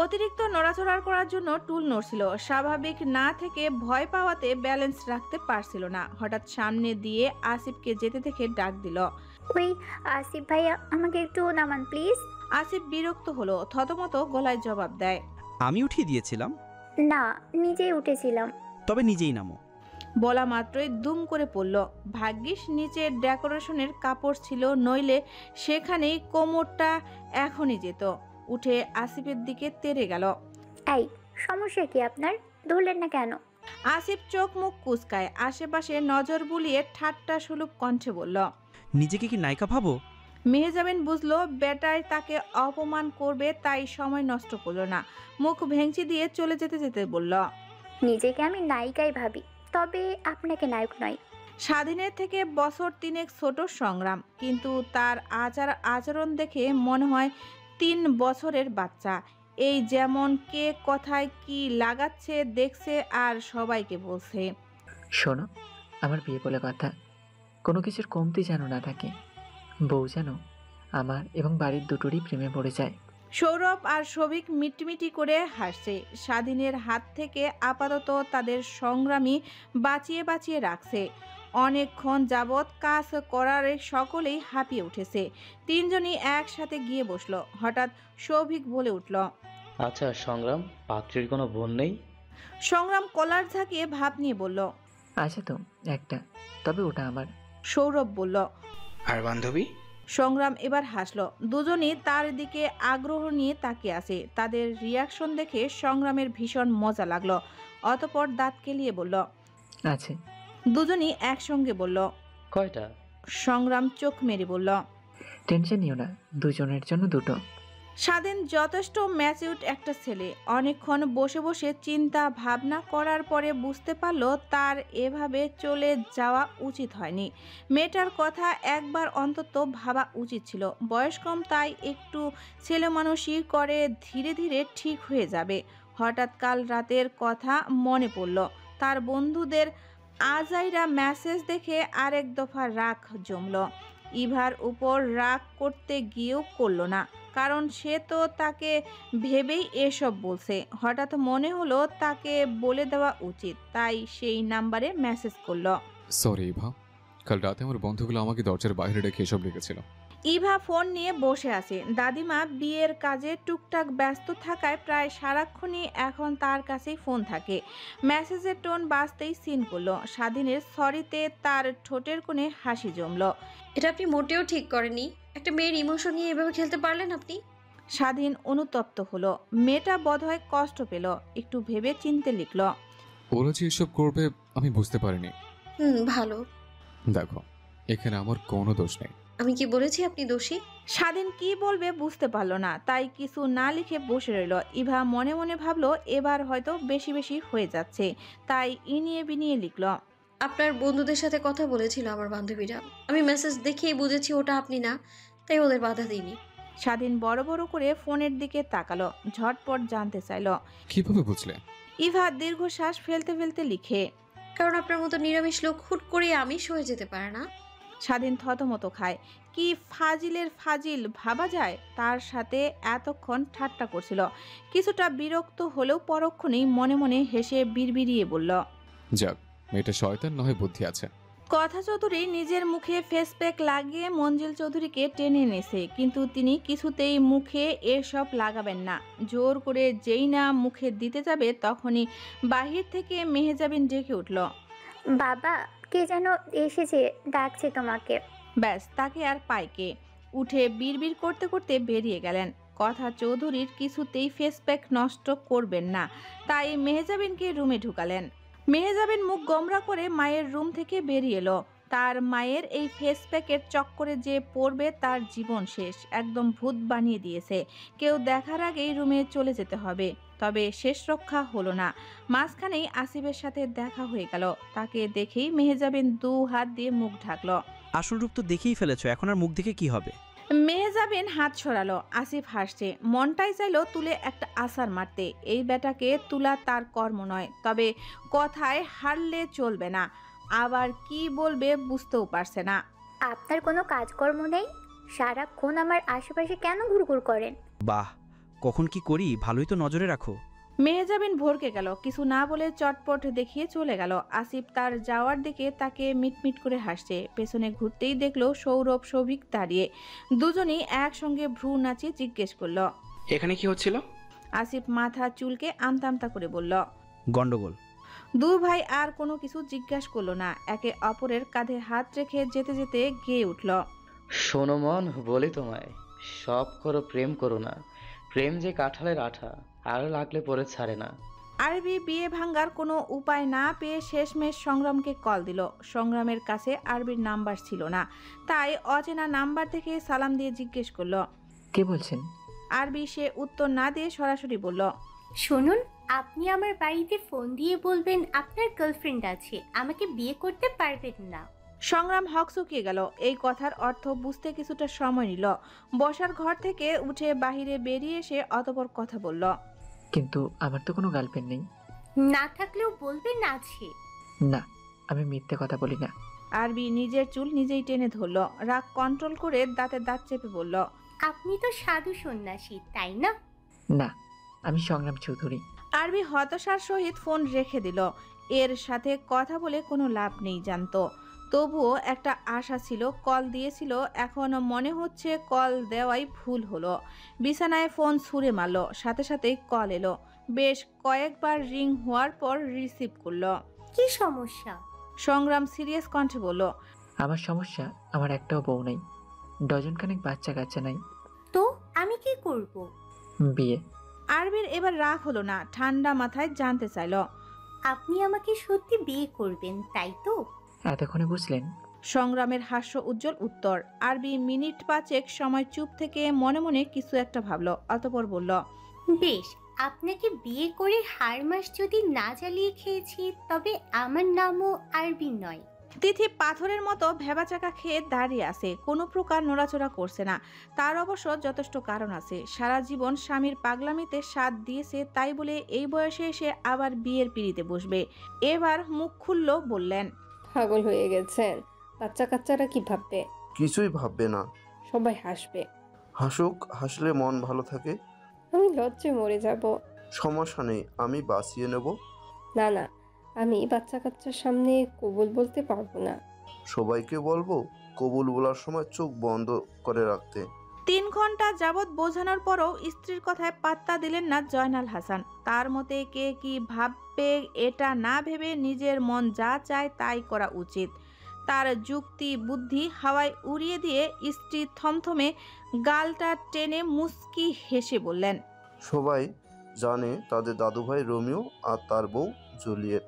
অতিরিক্ত নড়াচড়া করার জন্য টুল নড়ছিল। স্বাভাবিক না থেকে ভয় পাওয়াতে ব্যালেন্স রাখতে পারছিল না। হঠাৎ সামনে দিয়ে আসিফকে যেতে দেখে ডাক দিল, ওই আসিফ ভাইয়া, আমাকে একটু নামান প্লিজ। আসিফ বিরক্ত হলো, থতমত গলায় জবাব দেয়, আমি উঠিয়ে দিয়েছিলাম। না, নিজেই উঠেছিলাম। তবে নিজেই নামো। বলা মাত্রই দুম করে পড়ল। ভাগ্যিস নিচে ডেকোরেশনের কাপড় ছিল, নইলে সেখানেই কোমরটা এখনই যেত। উঠে আসিফের দিকে তেড়ে গেল। এই, সমস্যা কি আপনার? ধরলেন না কেন? আসিফ চোখ মুখ কুচকায়, আশেপাশে নজর বুলিয়ে ঠাট্টা সুলভ কণ্ঠে বলল, নিজেকে কি নায়িকা ভাবো? মেহজাবিন বুঝলো বেটায় তাকে অপমান করবে, তাই সময় নষ্ট করলো না। মুখ ভেঙচি দিয়ে চলে যেতে যেতে বলল, নিজেকে আমি নায়িকাই ভাবি, তবে আপনাকে নায়ক নয়। স্বাধীনের থেকে বছর 3 ছোট সংগ্রাম, কিন্তু তার আচরণ দেখে মনে হয় 3 বছরের বাচ্চা। এই যেমন কে কথায় কি লাগাচ্ছে দেখছে আর সবাইকে বলছে। শোনো, আমার বিয়ে বলে কথা, কোনো কিছুর কমতি যেন না থাকে। বউ যেন আমার এবং বাড়ির দুটোরই প্রেমে পড়ে যায়। সৌরভ আর সৌভিক মিটমিটি করে হাসছে। স্বাধীনের হাত থেকে আপাতত তাদের সংগ্রামী বাঁচিয়ে বাঁচিয়ে রাখছে। অনেকক্ষণ যাবৎ কাজ করার সকলেই হাঁপিয়ে উঠেছে। 3 জনই একসাথে গিয়ে বসলো। হঠাৎ সৌভিক বলে উঠল, আচ্ছা সংগ্রাম, পাত্রীর কোনো বোন নেই? সংগ্রাম কলার ঝাঁকিয়ে ভাব নিয়ে বলল। আছে তো একটা, তবে ওটা আমার। সৌরভ বলল। আর বান্ধবী? সংগ্রাম এবার হাসলো। দুজনই তার দিকে আগ্রহ নিয়ে তাকিয়ে আছে। তাদের রিয়াকশন দেখে সংগ্রামের ভীষণ মজা লাগলো। অতঃপর দাঁত কেলিয়ে বলল, আছে। দুজনই একসঙ্গে বলল। কয়টা? সংগ্রাম চোখ মেরে বলল, টেনশন নিও না, দুজনের জন্য দুটো। স্বাধীন যথেষ্ট ম্যাচিউরড একটা ছেলে। অনেকক্ষণ বসে বসে চিন্তা ভাবনা করার পরে বুঝতে পারল তার এভাবে চলে যাওয়া উচিত হয়নি। মেয়েটার কথা একবার অন্তত ভাবা উচিত ছিল। বয়স কম, তাই একটু ছেলেমানুষি করে ধীরে ধীরে ঠিক হয়ে যাবে। হঠাৎ কাল রাতের কথা মনে পড়ল। তার বন্ধুদের আজাইরা মেসেজ দেখে আরেক দফা রাগ জমল। ইভার উপর রাগ করতে গিয়েও করল না, কারণ সে তো তাকে ভেবেই এসব বলছে। হঠাৎ মনে হলো তাকে বলে দেওয়া উচিত, তাই সেই নাম্বারে মেসেজ করলো। সরি ইভা, কাল রাতে আমার বন্ধুগুলো আমাকে দরজার বাইরে রেখে এসব লিখেছিল। ইভা ফোন নিয়ে বসে আছে। দাদিমা বিয়ের কাজে টুকটাক ব্যস্ত থাকায় প্রায় সারাক্ষণই এখন তার কাছেই ফোন থাকে। মেসেজের টোন বাজতেই সিন করলো। স্বাধীনের সরিতে তার ঠোঁটের কোণে হাসি জমলো। এটা আপনি মোটেও ঠিক করেননি। একটা মেয়ের ইমোশন নিয়ে এভাবে খেলতে পারলেন আপনি? স্বাধীন অনুতপ্ত হলো। মেয়েটা বোধহয় কষ্ট পেল। একটু ভেবে চিনতে লিখল, ওরা যে এসব করবে আমি বুঝতে পারিনি। ভালো। দেখো, এখানে আমার কোনো দোষ নেই। আমি কি বলেছি আপনি দোষী? স্বাধীন কি বলবে বুঝতে পারলো না, তাই কিছু না লিখে বসে রইল। ইভা মনে মনে ভাবলো এবার হয়তো বেশি বেশি হয়ে যাচ্ছে, তাই ইনিয়ে বিনিয়ে লিখল, আপনার বন্ধুদের সাথে কথা বলেছিল আমার বান্ধবীরা। আমি মেসেজ দেখেই বুঝেছি ওটা আপনি না, তাই ওদের বাধা দিইনি। স্বাধীন বড় বড় করে ফোনের দিকে তাকালো। ঝটপট জানতে চাইলো, কিভাবে বুঝলে? ইভা দীর্ঘশ্বাস ফেলতে ফেলতে লিখে, কারণ আপনার মতো নিরামিষ লোক হুট করে আমিষ হয়ে যেতে পারে না। স্বাধীন থতমত খায়। কি ফাজিলের ফাজিল ভাবা যায়। তার সাথে এতক্ষণ ঠাট্টা করছিল। কিছুটা বিরক্ত হলেও পরক্ষণেই মনে মনে হেসে বিড়বিড়িয়ে বলল, যাক, মেয়েটা শয়তান নয়, বুদ্ধি আছে। কথা চৌধুরী নিজের মুখে ফেস প্যাক লাগিয়ে মঞ্জিল চৌধুরীকে টেনে এনেছে, কিন্তু তিনি কিছুতেই মুখে এসব লাগাবেন না। জোর করে যেই না মুখে দিতে যাবে তখনই বাহির থেকে মেহেজাবিন ডেকে উঠল, বাবা, কে যেন এসেছে, ডাকছে তোমাকে। ব্যাস, তাকে আর পাইকে। উঠে বিড়বিড় করতে করতে বেরিয়ে গেলেন। কথা চৌধুরীর কিছুতেই ফেস প্যাক নষ্ট করবেন না, তাই মেহেজাবিনকে রুমে ঢুকালেন। মেহেজাবিন মুখ গোমরা করে মায়ের রুম থেকে বেরিয়ে এলো। তার মায়ের এই ফেস প্যাকের চক্করে যে পড়বে তার জীবন শেষ। একদম ভূত বানিয়ে দিয়েছে। কেউ দেখার আগেই রুমে চলে যেতে হবে। তবে শেষ রক্ষা হলো না। মাঝখানেই আসিফের সাথে দেখা হয়ে গেল। তাকে দেখেই মেহেজাবিন 2 হাত দিয়ে মুখ ঢাকলো। আসল রূপ তো দেখেই ফেলেছো, এখন আর মুখ দেখে কি হবে? মেহেজাবিন হাত সরালো। আসিফ হাসছে। মনটাই চাইলো তুলে একটা আছাড় মারতে। এই বেটাকে তুলা তার কর্ম নয়, তবে কথায় হারলে চলবে না। আবার কি বলবে বুঝতেও পারছে না। আপনার কোনো কাজকর্ম নেই? সারাক্ষণ আমার আশেপাশে কেন ঘুরঘুর করেন? বাহ, কখন কি করি ভালোই তো নজরে রাখো। মেহেজাবিন ভরকে গেল। কিছু না বলে চটপট দেখিয়ে চলে গেল। আসিফ তার যাওয়ার দিকে তাকে মিটমিট করে হাসছে। পেছনে ঘুরতেই দেখলো সৌরভ সৌভিক দাঁড়িয়ে। দুজনেই একসঙ্গে ভ্রু নাচিয়ে জিজ্ঞেস করলো, এখানে কি হচ্ছিল? আসিফ মাথা চুলকে আমতা আমতা করে বলল, গন্ডগোল। দু ভাই আর কোনো কিছু জিজ্ঞাসা করলো না। একে অপরের কাঁধে হাত রেখে যেতে যেতে গেয়ে উঠল, শোনো মন, বলি তোমায়, সব করো, প্রেম করো না। প্রেম যে কাঁঠালের আঠা, আর লাগলে পরে ছাড়ে না। আরবি বিয়ে ভাঙ্গার কোনো উপায় না পেয়ে শেষমেশ সংগ্রামকে কল দিল। সংগ্রামের কাছে আরবির নাম্বার ছিল না, তাই অচেনা নাম্বার থেকে সালাম দিয়ে জিজ্ঞেস করলো, কে বলছেন? আরবি সে উত্তর না দিয়ে সরাসরি বলল, শুনুন, আপনি আমার বাড়িতে ফোন দিয়ে বলবেন আপনার গার্লফ্রেন্ড আছে, আমাকে বিয়ে করতে পারবেন না। সংগ্রাম হকচকিয়ে গেল। এই কথার অর্থ বুঝতে কিছুটা সময় নিল। বসার ঘর থেকে উঠে বাহিরে বেরিয়ে এসে অতঃপর কথা বলল, কিন্তু আমার তো কোনো গার্লফ্রেন্ড নেই। না থাকলেও বলবেন আছে। না, আমি মিথ্যে কথা বলি না। আরবি নিজের চুল নিজেই টেনে ধরল। রাগ কন্ট্রোল করে দাঁতে দাঁত চেপে বলল, আপনি তো সাধু সন্ন্যাসী, তাই না? না, আমি সংগ্রাম চৌধুরী। আরবি হতাশার সহিত ফোন রেখে দিল। এর সাথে কথা বলে কোনো লাভ নেই জানতো, তবুও একটা আশা ছিল। কল দিয়েছিল, এখন মনে হচ্ছে কল দেওয়াই ভুল হলো। বিছানায় ফোন ছুঁড়ে মারল। সাথে সাথেই কল এলো। বেশ কয়েকবার রিং হওয়ার পর রিসিভ করলো। কি সমস্যা? সংগ্রাম সিরিয়াস কণ্ঠে বলল, আমার সমস্যা, আমার একটাও বউ নেই, ডজনখানেক বাচ্চা কাচ্চা নাই। তো আমি কি করব? বিয়ে। আরবির এবার রাগ হলো না, ঠান্ডা মাথায় জানতে চাইল, আপনি আমাকে সত্যি বিয়ে করবেন তাই তো? এতক্ষণে বুঝলেন? সংগ্রামের হাস্য উজ্জ্বল উত্তর। আরবি মিনিট 5 সময় চুপ থেকে মনে মনে কিছু একটা ভাবলো, অতঃপর বলল, বেশ, আপনাকে বিয়ে করে হার মাস যদি না জ্বালিয়ে খেয়েছি তবে আমার নামও আরবি নয়। তিথি পাথরের মতো ভেবাচাকা খেয়ে দাঁড়িয়ে আছে, কোনো প্রকার নড়াচড়া করছে না। তার অবশ্য যথেষ্ট কারণ আছে, সারা জীবন স্বামীর পাগলামিতে সাথ দিয়েছে, তাই বলে এই বয়সে এসে আবার বিয়ের পিড়িতে বসবে। এবার মুখ খুলল, বললেন, পাগল হয়ে গেছেন? বাচ্চা কাচ্চারা কি ভাববে? কিছুই ভাববে না। সবাই হাসবে। হাসুক, হাসলে মন ভালো থাকে। আমি লজ্জে মরে যাব। সমস্যা নেই, আমি বাঁচিয়ে নেব। না না, আমি বাচ্চা কাচ্চার সামনে কবুল বলতে পারবো না। সবাইকে বলবো কবুল বলার সময় চোখ বন্ধ করে রাখতে। 3 ঘন্টা যাবৎ বোঝানোর পরও স্ত্রীর কথায় পাত্তা দিলেন না জয়নাল হাসান। তার মতে কে কি ভাববে এটা না ভেবে নিজের মন যা চায় তাই করা উচিত। তার যুক্তি বুদ্ধি হাওয়ায় উড়িয়ে দিয়ে স্ত্রী থমথমে গালটা টেনে মুচকি হেসে বললেন, সবাই জানে তাদের দাদুভাই রোমিও আর তার বউ জুলিয়েট।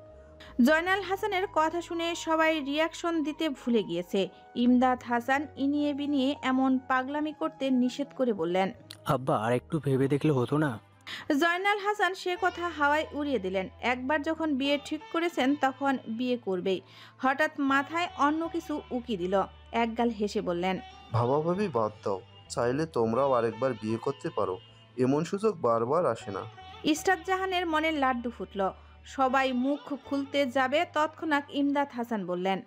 জয়নাল হাসানের কথা শুনে সবাই রিয়াকশন দিতে ভুলে গিয়েছে। ইমদাদ হাসান ইনিয়ে বিনিয়ে এমন পাগলামি করতে নিষেধ করে বললেন, আব্বা আর একটু ভেবে দেখলে হতো না? জয়নাল হাসান সে কথা হাওয়ায় উড়িয়ে দিলেন। একবার যখন বিয়ে ঠিক করেছেন তখন বিয়ে করবেই। হঠাৎ মাথায় অন্য কিছু উকি দিল, একগাল হেসে বললেন, ভাবাভাবি বাদ দাও, চাইলে তোমরাও আরেকবার বিয়ে করতে পারো, এমন সুযোগ বারবার আসে না। ইস্টাদ জাহানের মনে লাড্ডু ফুটল। সবাই মুখ খুলতে যাবে, তৎক্ষণাৎ ইমদাদ হাসান বললেন,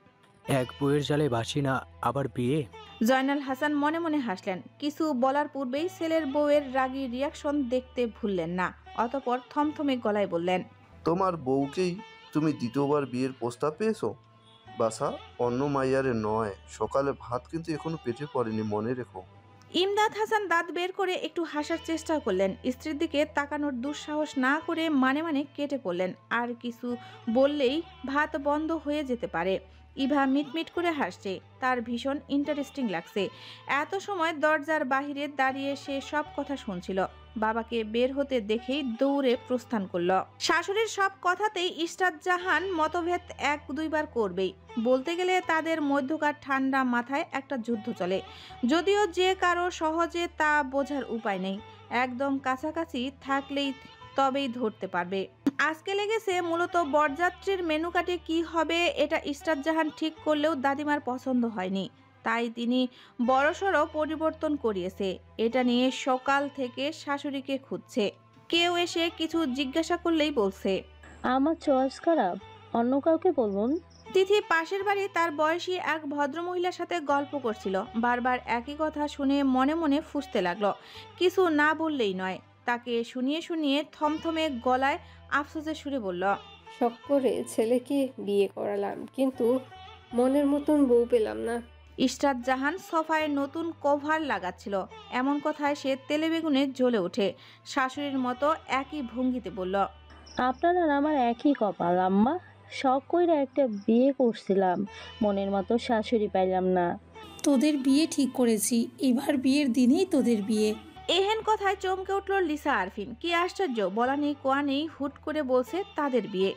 এক বইয়ের জালে বাসি না, আবার বিয়ে? জয়নাল হাসান মনে মনে হাসলেন। কিছু বলার পূর্বেই ছেলের বউয়ের রাগী রিয়াকশন দেখতে ভুললেন না। অতঃপর থমথমে গলায় বললেন, তোমার বউকেই তুমি দ্বিতীয়বার বিয়ের প্রস্তাব পেয়েছো? বাসা অন্য মাইয়ারে নয়, সকালে ভাত কিন্তু এখনো পেটে পড়েনি, মনে রেখো। ইমদাদ হাসান দাঁত বের করে একটু হাসার চেষ্টা করলেন। স্ত্রীর দিকে তাকানোর দুঃসাহস না করে মানে মানে কেটে পড়লেন। আর কিছু বললেই ভাত বন্ধ হয়ে যেতে পারে। ইভা মিটমিট করে হাসছে, তার ভীষণ ইন্টারেস্টিং লাগছে। এত সময় দরজার বাহিরে দাঁড়িয়ে সে সব কথা শুনছিল। বাবাকে বের হতে দেখেই দৌড়ে প্রস্থান করল। শাশুড়ির সব কথাতেই ইস্টাদ জাহান মতভেদ 1-2 বার করবেই। বলতে গেলে তাদের মধ্যকার ঠান্ডা মাথায় একটা যুদ্ধ চলে, যদিও যে কারো সহজে তা বোঝার উপায় নেই। একদম কাছাকাছি থাকলেই তবেই ধরতে পারবে। আজকে লেগেছে মূলত বরযাত্রীর মেনু কার্ডে কি হবে এটা ইস্টাদ জাহান ঠিক করলেও দাদিমার পছন্দ হয়নি, তাই তিনি বড়সড় পরিবর্তন করিয়েছে। এটা নিয়ে সকাল থেকে শাশুড়িকে খুঁজছে। কেউ এসে কিছু জিজ্ঞাসা করলেই বলছে, আমার চয়েস খারাপ, অন্য কাউকে বলুন। তিথি পাশের বাড়ি তার বয়সী এক ভদ্রমহিলার সাথে গল্প করছিল। বারবার একই কথা শুনে মনে মনে ফুঁসতে লাগলো। কিছু না বললেই নয়। তাকে শুনিয়ে শুনিয়ে থমথমে গলায় আফসোসে সুরে বলল, শখ করে ছেলেকে বিয়ে করালাম, কিন্তু মনের মতন বউ পেলাম না। ইশরাত জাহান সোফায় নতুন কভার লাগাচ্ছিল। এমন কথায় সে তেলে বেগুনে জ্বলে ওঠে। শাশুড়ির মতো একই ভঙ্গিতে বলল, আপনার আর আমার একই কপাল আম্মা। শখ কইরা একটা বিয়ে করছিলাম, মনের মতো শাশুড়ি পাইলাম না। তোদের বিয়ে ঠিক করেছি, এবার বিয়ের দিনেই তোদের বিয়ে। এহেন কথায় চমকে উঠল লিসা আরফিন। কি আশ্চর্য, বলা নেই কোয়া নেই, হুট করে বলছে তাদের বিয়ে।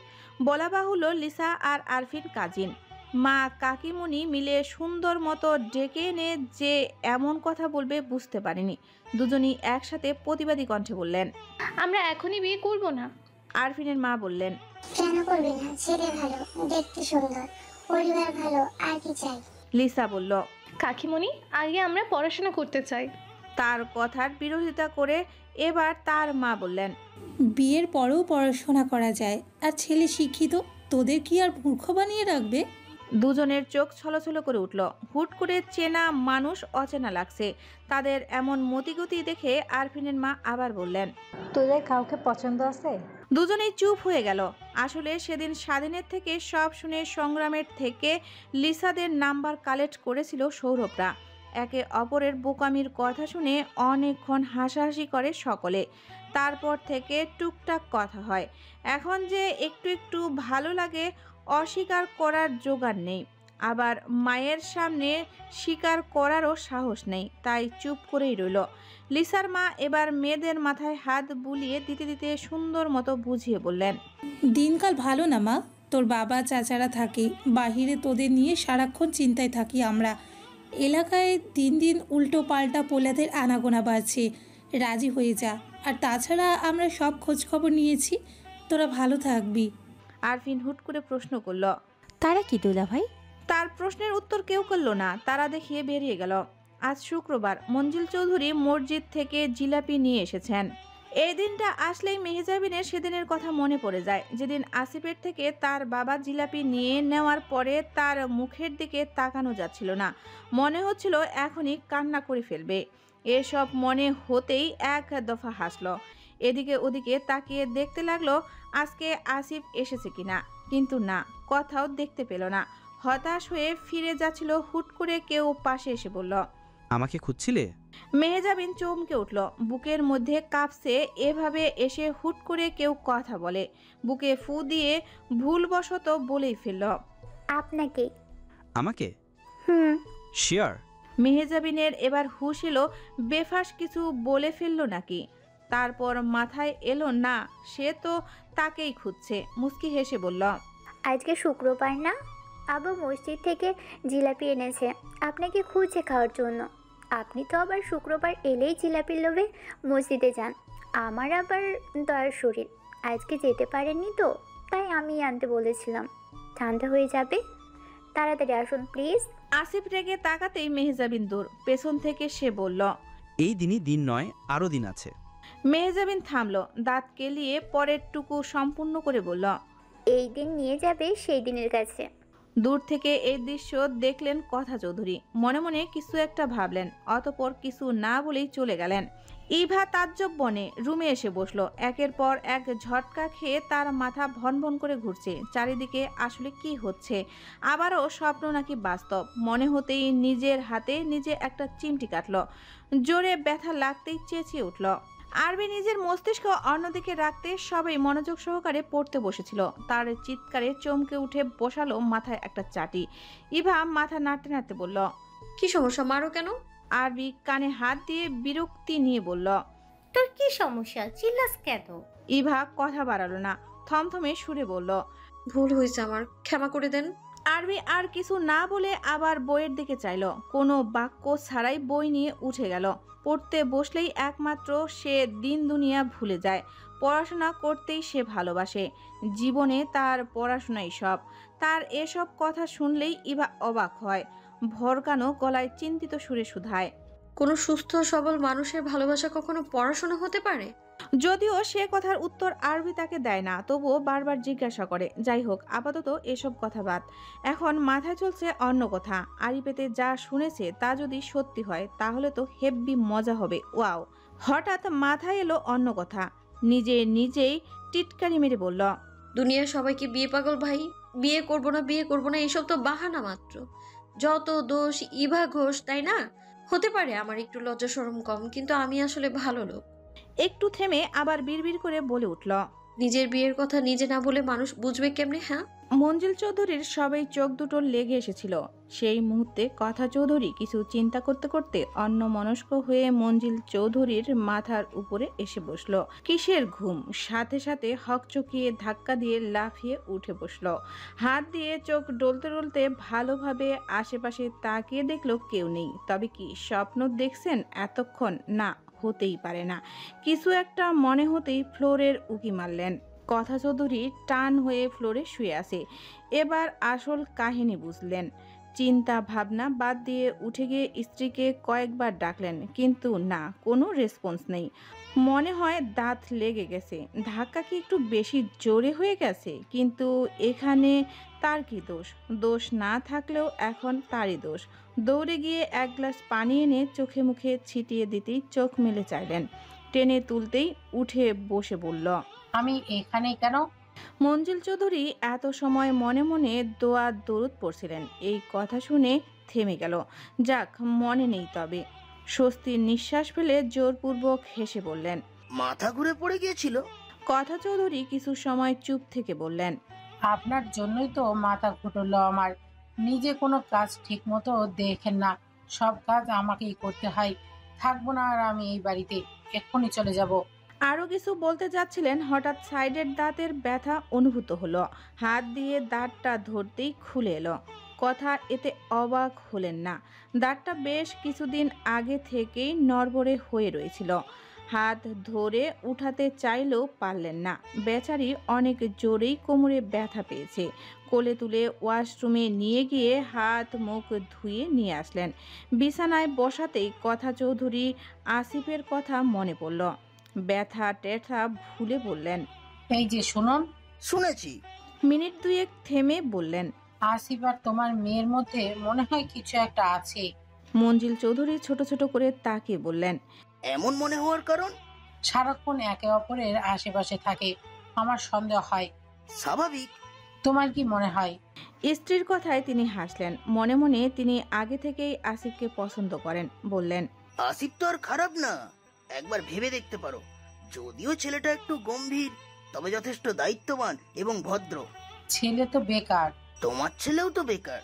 বলা বাহুল্য লিসা আর আরফিন কাজিন। মা কাকিমুনি মিলে সুন্দর মতো ডেকে এনে যে এমন কথা বলবে বুঝতে পারেনি। দুজনই একসাথে প্রতিবাদী কণ্ঠে বললেন, আমরা এখনই বিয়ে করব না। আরফিনের মা বললেন, কেন করবে না? ছেলে ভালো, দেখতে সুন্দর, পরিবার ভালো, আর কি চাই? লিসা বলল, কাকিমণি, আগে আমরা পড়াশোনা করতে চাই। তার কথার বিরোধিতা করে এবার তার মা বললেন, বিয়ের পরেও পড়াশোনা করা যায়, আর ছেলে শিক্ষিত, তোদের কি আর মূর্খ বানিয়ে রাখবে? দুজনের চোখ ছলছল করে উঠল। হুট করে চেনা মানুষ অচেনা লাগছে। তাদের এমন মতিগতি দেখে আরফিনের মা আবার বললেন, তোদের কাউকে পছন্দ আছে? দুজনেই চুপ হয়ে গেল। আসলে সেদিন স্বাধীনের থেকে সব শুনে সংগ্রামের থেকে লিসাদের নাম্বার কালেক্ট করেছিল সৌরভরা। একে অপরের বোকামির কথা শুনে অনেকক্ষণ হাসাহাসি করে সকলে। তারপর থেকে টুকটাক কথা হয়। এখন যে একটু একটু ভালো লাগে অস্বীকার করার জোগাড় নেই, আবার মায়ের সামনে স্বীকার করারও সাহস নেই, তাই চুপ করেই রইল। লিসার মা এবার মেয়েদের মাথায় হাত বুলিয়ে দিতে দিতে সুন্দর মতো বুঝিয়ে বললেন, দিনকাল ভালো না মা, তোর বাবা চাচারা থাকে বাহিরে, তোদের নিয়ে সারাক্ষণ চিন্তায় থাকি আমরা। এলাকায় দিন দিন উল্টো পাল্টা পোলাদের আনাগোনা বাড়ছে, রাজি হয়ে যা। আর তাছাড়া আমরা সব খোঁজ খবর নিয়েছি, তোরা ভালো থাকবি। আরফিন হুট করে প্রশ্ন করল, তারা কি দুলা ভাই? তার প্রশ্নের উত্তর কেউ করল না, তারা দেখিয়ে বেরিয়ে গেল। আজ শুক্রবার, মঞ্জিল চৌধুরী মসজিদ থেকে জিলাপি নিয়ে এসেছেন। এই দিনটা আসলেই মেহজাবিনের সেদিনের কথা মনে পড়ে যায়, যেদিন আসিফের থেকে তার বাবা জিলাপি নিয়ে নেওয়ার পরে তার মুখের দিকে তাকানো যাচ্ছিল না, মনে হচ্ছিল এখনই কান্না করে ফেলবে। এসব মনে হতেই এক দফা হাসলো, এদিকে ওদিকে তাকিয়ে দেখতে লাগলো আজকে আসিফ এসেছে কিনা, কিন্তু না, কোথাও দেখতে পেল না। হতাশ হয়ে ফিরে যাচ্ছিল, হুট করে কেউ পাশে এসে বলল, আমাকে খুঁজছিলে? মেহজাবিন চমকে উঠল, বুকের মধ্যে কাঁপছে। এভাবে এসে হুট করে কেউ কথা বলে, বুকে ফু দিয়ে ভুলবশত বলেই ফেলল, আপনাকে। আমাকে? হুম। শিওর? মেহজাবিনের এবার হুঁশ এলো, বেফাস কিছু বলে ফেললো নাকি। তারপর মাথায় এলো না, সে তো তাকেই খুঁজছে। মুস্কি হেসে বলল, আজকে শুক্রবার না, আবার মসজিদ থেকে জিলাপি এনেছে আপনাকে খুঁজে খাওয়ার জন্য। আপনি তো আবার শুক্রবার এলেই জিলাপির লোভে মসজিদে যান। আমার আবার দয়ার শরীর, আজকে যেতে পারেননি তো, তাই আমি আনতে বলেছিলাম। ঠান্ডা হয়ে যাবে, তাড়াতাড়ি আসুন প্লিজ। আসিফ রেগে তাকাতেই মেহজাবিন দূর। পেছন থেকে সে বলল, এই দিনই দিন নয়, আরও দিন আছে। মেহজাবিন থামলো, দাঁত কেলিয়ে পরের টুকু সম্পূর্ণ করে বলল, এই দিন নিয়ে যাবে সেই দিনের কাছে। দূর থেকে এই দৃশ্য দেখলেন কথা চৌধুরী, মনে মনে কিছু একটা ভাবলেন, অতঃপর কিছু না বলেই চলে গেলেন। ইভা তাজ্জব বনে রুমে এসে বসলো। একের পর এক ঝটকা খেয়ে তার মাথা ভনভন করে ঘুরছে, চারিদিকে আসলে কি হচ্ছে, আবারও স্বপ্ন নাকি বাস্তব। মনে হতেই নিজের হাতে নিজে একটা চিমটি কাটলো, জোরে ব্যথা লাগতেই চেঁচিয়ে উঠল। আরবি নিজের মস্তিষ্ক অন্যদিকে রাখতে সবাই মনোযোগ সহকারে পড়তে বসেছিল। তার চিৎকারে চমকে উঠে বসালো মাথায় একটা চাটি। ইভা মাথা নাড়তে নাড়তে বলল, কি সমস্যা, মারো কেন? আরবি কানে হাত দিয়ে বিরক্তি নিয়ে বলল, তোর কি সমস্যা, চিল্লাস কেন? ইভা কথা বাড়ালো না, থমথমে সুরে বলল, ভুল হয়েছে আমার, ক্ষমা করে দেন। আরবি আর কিছু না বলে আবার বইয়ের দিকে চাইল, কোনো বাক্য ছাড়াই বই নিয়ে উঠে গেল। পড়তে বসলেই একমাত্র সে দিন দুনিয়া ভুলে যায়। পড়াশোনা করতেই সে ভালোবাসে, জীবনে তার পড়াশোনাই সব। তার এসব কথা শুনলেই ইভা অবাক হয়, ভরকানো গলায় চিন্তিত সুরে শুধায়, কোনো সুস্থ সবল মানুষের ভালোবাসা কখনো পড়াশোনা হতে পারে? যদিও সে কথার উত্তর আরবি তাকে দেয় না, তবুও বারবার জিজ্ঞাসা করে। যাই হোক, আপাতত এসব কথা বাদ। এখন মাথায় চলছে অন্য কথা। আরিফেতে যা শুনেছে তা যদি সত্যি হয় তাহলে তো হেব্বি মজা হবে। ওয়াও! হঠাৎ মাথায় এলো অন্য কথা, নিজেই টিটকারি মেরে বলল, দুনিয়ার সবাইকে বিয়ে পাগল ভাই, বিয়ে করব না এসব তো বাহানা মাত্র। যত দোষ ইভা ঘোষ, তাই না? হতে পারে আমার একটু লজ্জা শরম কম, কিন্তু আমি আসলে ভালো লোক। একটু থেমে আবার বিড়বিড় করে বলে উঠল, নিজের বিয়ের কথা নিজে না বলে মানুষ বুঝবে কেমনে? হ্যাঁ, মঞ্জিল চৌধুরীর সবাই চোখ দুটো লেগে এসেছিল। সেই মুহূর্তে কথা চৌধুরী কিছু চিন্তা করতে করতে অন্যমনস্ক হয়ে মঞ্জিল চৌধুরীর মাথার উপরে এসে বসলো। কিসের ঘুম? সাথে সাথে হকচকিয়ে ধাক্কা দিয়ে লাফিয়ে উঠে বসলো। হাত দিয়ে চোখ ডলতে ডলতে ভালোভাবে আশেপাশে তাকিয়ে দেখলো কেউ নেই। তবে কি স্বপ্ন দেখছেন এতক্ষণ? না, হতেই পারে না। কিছু একটা মনে হতেই ফ্লোরের উকি মারলেন। কথা চৌধুরী টান হয়ে ফ্লোরে শুয়ে আছে। এবার আসল কাহিনী বুঝলেন। চিন্তা ভাবনা বাদ দিয়ে উঠে গিয়ে স্ত্রীকে কয়েকবার ডাকলেন, কিন্তু না, কোনো রেসপন্স নেই। মনে হয় দাঁত লেগে গেছে। ধাক্কা কি একটু বেশি জোরে হয়ে গেছে? কিন্তু এখানে তার কি দোষ? দোষ না থাকলেও এখন তারই দোষ। দৌড়ে গিয়ে এক গ্লাস পানি এনে চোখে মুখে ছিটিয়ে দিতেই চোখ মেলে চাইলেন। টেনে তুলতেই উঠে বসে বলল, আমি এখানে কেন? মঞ্জিল চৌধুরী এত সময় মনে মনে দোয়া দরুদ পড়ছিলেন। এই কথা শুনে থেমে গেল। যাক, মনে নেই তবে। স্বস্তির নিঃশ্বাস ফেলে জোরপূর্বক হেসে বললেন, মাথা ঘুরে পড়ে গিয়েছিল। কথা চৌধুরী কিছু সময় চুপ থেকে বললেন, আপনার জন্যই তো মাথা ঘুরলো আমার। নিজে কোনো কাজ ঠিক মতো দেখেন না, সব কাজ আমাকেই করতে হয়। থাকবো না আর আমি এই বাড়িতে, এক্ষুনি চলে যাব। আরও কিছু বলতে যাচ্ছিলেন, হঠাৎ সাইডের দাঁতের ব্যথা অনুভূত হলো। হাত দিয়ে দাঁতটা ধরতেই খুলে এলো। কথা এতে অবাক হলেন না। দাঁতটা বেশ কিছুদিন আগে থেকেই নড়বড়ে হয়ে রয়েছিল। হাত ধরে উঠাতে চাইলেও পারলেন না। বেচারি অনেক জোরেই কোমরে ব্যথা পেয়েছে। কোলে তুলে ওয়াশরুমে নিয়ে গিয়ে হাত মুখ ধুয়ে নিয়ে আসলেন। বিছানায় বসাতেই কথা চৌধুরী আসিফের কথা মনে পড়ল। ব্যথা টেথা ভুলে বললেন, এই যে শুনুন। শুনেছি। মিনিট দুয়েক থেমে বললেন, আসিফ আর তোমার মেয়ের মধ্যে মনে হয় কিছু একটা আছে। মঞ্জিল চৌধুরী ছোট ছোট করে তাকিয়ে বললেন, এমন মনে হওয়ার কারণ? সারাক্ষণ একে অপরের আশেপাশে থাকে, আমার সন্দেহ হয়। স্বাভাবিক। তোমার কি মনে হয়? স্ত্রীর কথায় তিনি হাসলেন। মনে মনে তিনি আগে থেকেই আসিফকে পছন্দ করেন। বললেন, আসিফ তো আর খারাপ না, একবার ভেবে দেখতে পারো। যদিও ছেলেটা একটু গম্ভীর, তবে যথেষ্ট দায়িত্ববান এবং ভদ্র। ছেলে তো বেকার। তোমার ছেলেও তো বেকার।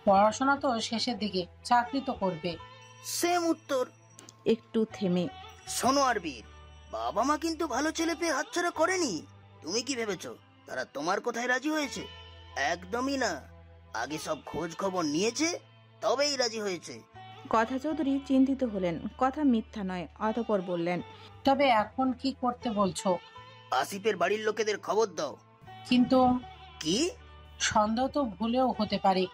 পড়াশোনা তো শেষের দিকে, চাকরি তো করবে। সেম উত্তর। একটু থেমে, শোনো আরবির, বাবা মা কিন্তু ভালো ছেলে পেয়ে হাতছাড়া করেনি। তুমি কি ভেবেছো তারা তোমার কথায় রাজি হয়েছে? একদমই না। আগে সব খোঁজ খবর নিয়েছে, তবেই রাজি হয়েছে। কথা চৌধুরী চিন্তিত হলেন। কথা মিথ্যা নয়। অতঃপর বললেন, তবে এখন কি করতে বলছো? আসিফের বাড়ির লোকেদের খবর দাও। কিন্তু কি? সন্দেহ তো ভুলেও হতে পারে।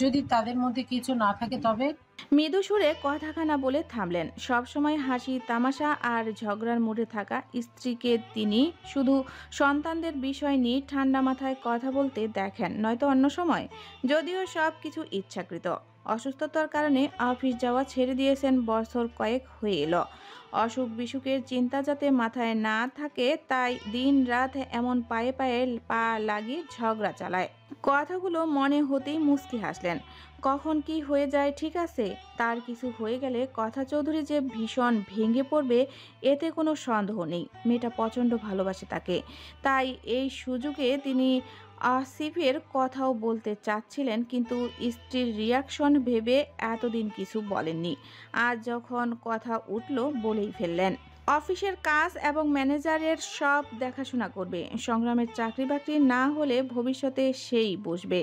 যদি তাদের মধ্যে কিছু না থাকে তবে? মৃদু সুরে কথাখানা বলে থামলেন। সবসময় হাসি তামাশা আর ঝগড়ার মুডে থাকা স্ত্রীকে তিনি শুধু সন্তানদের বিষয় নিয়ে ঠান্ডা মাথায় কথা বলতে দেখেন, নয়তো অন্য সময়। যদিও সব কিছু ইচ্ছাকৃত। অসুস্থতার কারণে অফিস যাওয়া ছেড়ে দিয়েছেন, বছর কয়েক হয়ে এলো। অসুখ বিসুখের চিন্তা যাতে মাথায় না থাকে, তাই দিন রাত এমন পায়ে পায়ে পা লাগিয়ে ঝগড়া চালায়। কথাগুলো মনে হতেই মুচকি হাসলেন। কখন কি হয়ে যায় ঠিক আছে, তার কিছু হয়ে গেলে কথা চৌধুরী যে ভীষণ ভেঙে পড়বে এতে কোনো সন্দেহ নেই। মেয়েটা প্রচণ্ড ভালোবাসে তাকে। তাই এই সুযোগে তিনি আসিফের কথাও বলতে চাচ্ছিলেন, কিন্তু স্ত্রীর রিয়াকশন ভেবে এতদিন কিছু বলেননি। আজ যখন কথা উঠল বলেই ফেললেন। অফিসের কাজ এবং ম্যানেজারের সব দেখাশোনা করবে। সংগ্রামের চাকরি বাকরি না হলে ভবিষ্যতে সেই বসবে।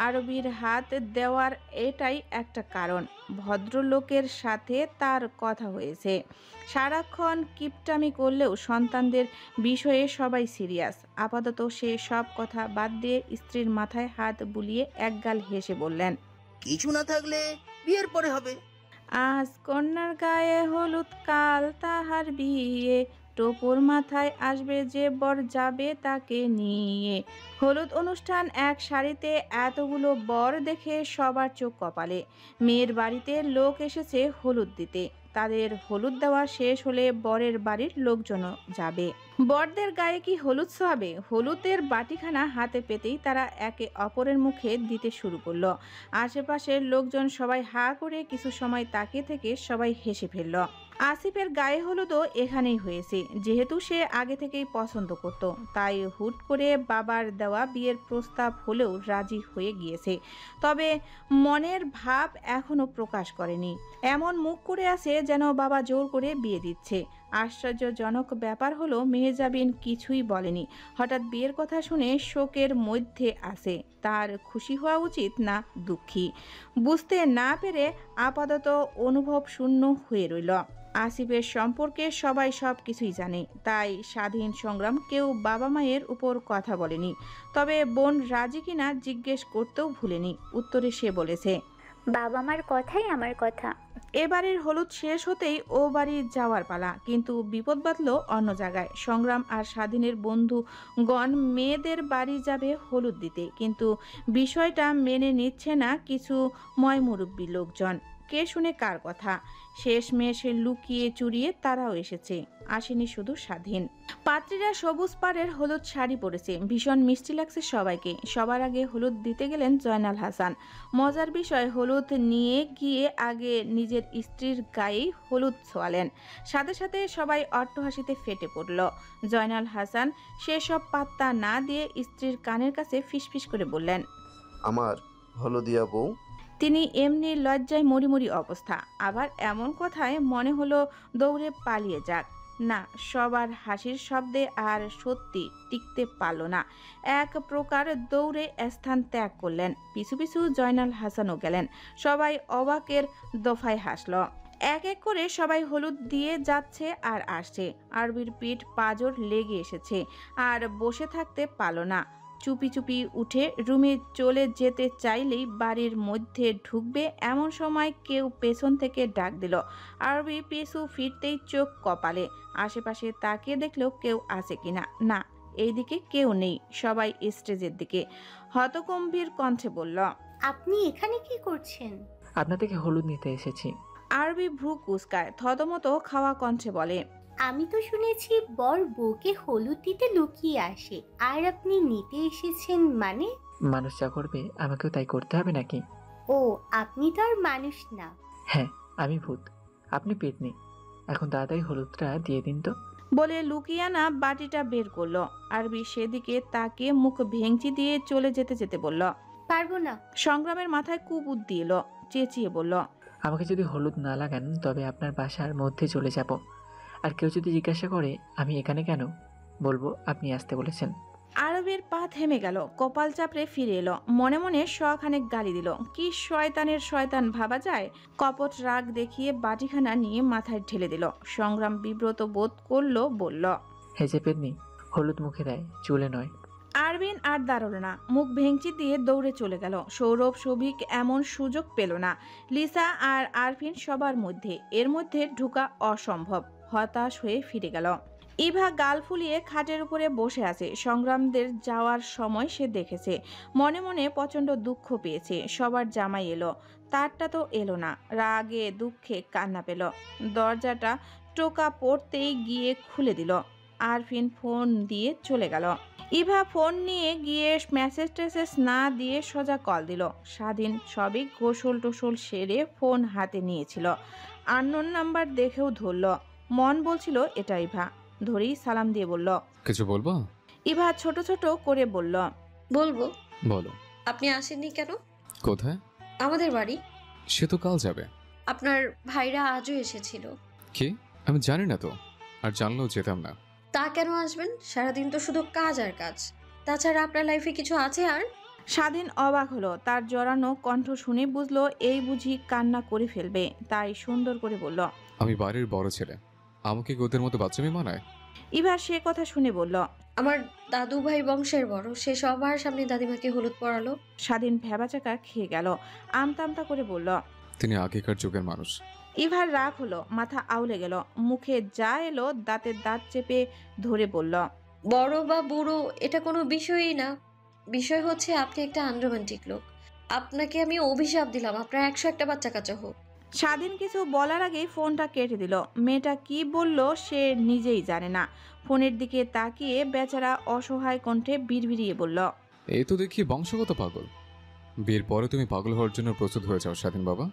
আরবির হাত দেওয়ার এটাই একটা কারণ। ভদ্রলোকের সাথে তার কথা হয়েছে। সারাক্ষণ কিপটামি করলেও সন্তানদের বিষয়ে সবাই সিরিয়াস। আপাতত সে সব কথা বাদ দিয়ে স্ত্রীর মাথায় হাত বুলিয়ে একগাল হেসে বললেন, কিছু না থাকলে বিয়ের পরে হবে। আজ কন্যার গায়ে হলুদ, কাল তাহার বিয়ে, টোপর মাথায় আসবে যে বর যাবে তাকে নিয়ে। হলুদ অনুষ্ঠান, এক শাড়িতে এতগুলো বর দেখে সবার চোখ কপালে। মেয়ের বাড়িতে লোক এসেছে হলুদ দিতে। তাদের হলুদ দেওয়া শেষ হলে বরের বাড়ির লোকজনও যাবে। বরদের গায়ে কি হলুদ ছোঁয়াবে? হলুদের বাটিখানা হাতে পেতেই তারা একে অপরের মুখে দিতে শুরু করলো। আশেপাশের লোকজন সবাই হা করে কিছু সময় তাকিয়ে থেকে সবাই হেসে ফেলল। আসিফের গায়ে হলুদও এখানেই হয়েছে। যেহেতু সে আগে থেকেই পছন্দ করত, তাই হুট করে বাবার দেওয়া বিয়ের প্রস্তাব হলেও রাজি হয়ে গিয়েছে। তবে মনের ভাব এখনো প্রকাশ করেনি। এমন মুখ করে আছে যেন বাবা জোর করে বিয়ে দিচ্ছে। আশ্চর্যজনক ব্যাপার হলো মেহজাবিন কিছুই বলেনি। হঠাৎ বিয়ের কথা শুনে শোকের মধ্যে আছে। তার খুশি হওয়া উচিত না দুঃখী, বুঝতে না পেরে আপাতত অনুভব শূন্য হয়ে রইল। আসিফের সম্পর্কে সবাই সব কিছুই জানে, তাই স্বাধীন সংগ্রাম কেউ বাবা মায়ের উপর কথা বলেনি। তবে বোন রাজি কিনা জিজ্ঞেস করতেও ভুলেনি। উত্তরে সে বলেছে, বাবা মার কথাই আমার কথা। এবারের হলুদ শেষ হতেই ও বাড়ি যাওয়ার পালা। কিন্তু বিপদ বাঁধল অন্য জায়গায়। সংগ্রাম আর স্বাধীনের বন্ধুগণ মেয়েদের বাড়ি যাবে হলুদ দিতে, কিন্তু বিষয়টা মেনে নিচ্ছে না কিছু ময়মুরব্বী লোকজন। কে শুনে কার কথা, শেষমেশ লুকিয়ে চুরিয়ে তারাও এসেছে, আসেনি শুধু স্বাধীন। পাত্রীরা সবুজ পাড়ের হলুদ শাড়ি পরেছে, ভীষণ মিষ্টি লাগছে সবাইকে। সবার আগে হলুদ দিতে গেলেন জয়নাল হাসান। মজার বিষয়, হলুদ নিয়ে গিয়ে আগে নিজের স্ত্রীর গায়েই হলুদ ছোঁয়ালেন। সাথে সাথে সবাই অট্টহাসিতে ফেটে পড়ল। জয়নাল হাসান সেসব পাত্তা না দিয়ে স্ত্রীর কানের কাছে ফিসফিস করে বললেন, আমার হলদিয়া বউ। তিনি এমনি লজ্জায় মরিমরি অবস্থা, আবার এমন কথায় মনে হলো দৌড়ে পালিয়ে যাক। না, সবার হাসির শব্দে আর সত্যি টিকতে পারল না। এক প্রকার দৌড়ে স্থান ত্যাগ করলেন। পিছু পিছু জয়নাল হাসানও গেলেন। সবাই অবাকের দফায় হাসল। এক এক করে সবাই হলুদ দিয়ে যাচ্ছে আর আসছে। আরবির পিঠ পাঁজর লেগে এসেছে, আর বসে থাকতে পারল না। চুপি চুপি উঠে রুমে চলে যেতে চাইলেই বাড়ির মধ্যে ঢুকবে এমন সময় কেউ পেছন থেকে ডাক দিল। আরবি পিছু ফিরতেই চোখ কপালে, আশেপাশে তাকিয়ে দেখলেও কেউ আছে কিনা। না, এইদিকে কেউ নেই, সবাই স্টেজের দিকে। হতগম্ভীর কণ্ঠে বলল, আপনি এখানে কি করছেন? আপনার থেকে হলুদ নিতে এসেছি। আরবি ভ্রু কুঁচকায়, থতমত খাওয়া কণ্ঠে বলে, আমি তো শুনেছি বর বউকে হলুদ দিতে লুকিয়ে আসে, আর আপনি নিতে এসেছেন মানে? মানুষ যা করবে আমাকেও তাই করতে হবে নাকি? ও, আপনি তো আর মানুষ না। হ্যাঁ, আমি ভূত, আপনি পেতনি। এখন তাড়াতাড়ি হলুদটা দিয়ে দিন তো। বলে লুকিয়ানা বাটিটা বের করলো। আরবি সেদিকে তাকিয়ে মুখ ভেঙচি দিয়ে চলে যেতে যেতে বলল, পারবো না। সংগ্রামের মাথায় কুবুদ্ধি এলো, চেঁচিয়ে বলল, আমাকে যদি হলুদ না লাগান তবে আপনার বাসার মধ্যে চলে যাব। আর কেউ যদি জিজ্ঞাসা করে আমি এখানে কেন, বলবো আপনি আসতে বলেছেন। আরবের পা থেমে গেল, কপাল চাপড়ে ফিরে এলো। মনে মনে শখানেক গালি দিল। কি শয়তানের শয়তান ভাবা যায়। কপট রাগ দেখিয়ে বাটিখানা নিয়ে মাথায় ঢেলে দিল। সংগ্রাম বিব্রত বোধ করলো, বলল, হেজে পেতনি, হলুদ মুখে দেয়, চুলে নয়। আরবিন আর দাঁড়াল না, মুখ ভেঙচি দিয়ে দৌড়ে চলে গেল। সৌরভ সৌভিক এমন সুযোগ পেল না। লিসা আর আরফিন সবার মধ্যে, এর মধ্যে ঢোকা অসম্ভব। হতাশ হয়ে ফিরে গেল। ইভা গাল ফুলিয়ে খাটের উপরে বসে আছে। সংগ্রামদের যাওয়ার সময় সে দেখেছে। মনে মনে প্রচণ্ড দুঃখ পেয়েছে। সবার জামাই এলো, তারটা তো এলো না। রাগে দুঃখে কান্না পেল। দরজাটা টোকা পড়তেই গিয়ে খুলে দিল। আরফিন ফোন দিয়ে চলে গেল। ইভা ফোন নিয়ে গিয়ে মেসেজ টেসেজ না দিয়ে সোজা কল দিল। স্বাধীন সবই গোসল টোসল সেরে ফোন হাতে নিয়েছিল। আননোন নাম্বার দেখেও ধরল। মন বলছিল এটা ইভা। ধরেই সালাম দিয়ে বলল, কিছু বলবো? ইভা ছোট ছোট করে বলল, বলবো। বলো। আপনি আসেননি কেন? কোথায়? আমাদের বাড়ি। সে তো কাল যাবে। আপনার ভাইরা আজও এসেছিল। কি? আমি জানি না তো, আর জানলেও যেতাম না। তা কেন আসবেন? সারাদিন তো শুধু কাজ আর কাজ। তাছাড়া আপনার লাইফে কিছু আছে আর? স্বাধীন অবাক হলো। তার জড়ানো কণ্ঠ শুনে বুঝলো এই বুঝি কান্না করে ফেলবে। তাই সুন্দর করে বলল, আমি বাড়ির বড় ছেলে, আমাকে গোদের মতো বাচ্চামি মানায়? ইভা সে কথা শুনে বলল, আমার দাদু ভাই বংশের বড়, সে সবার সামনে দাদিমাকে হলুদ পরালো। স্বাধীন ভেবাচাকা খেয়ে গেল। আমতা আমতা করে বলল, তিনি আগেকার যুগের মানুষ। ইভার রাগ হলো, মাথা আউলে গেল। মুখে যা এলো দাঁতের দাঁত চেপে ধরে বলল, বড় বা বুড়ো এটা কোনো বিষয়ই না। বিষয় হচ্ছে আপনি একটা আনরোমান্টিক লোক। আপনাকে আমি অভিশাপ দিলাম আপনার 101টা বাচ্চা কাচ্চা হোক। স্বাধীন কিছু বলার আগেই ফোনটা কেটে দিল। মেয়েটা কি বলল সে নিজেই জানে না। ফোনের দিকে তাকিয়ে বেচারা অসহায় কণ্ঠে বিড়বিড়িয়ে বলল, এই তো দেখি বংশগত পাগল। বিয়ের পরে তুমি পাগল হওয়ার জন্য প্রস্তুত হয়ে যাও স্বাধীন বাবা।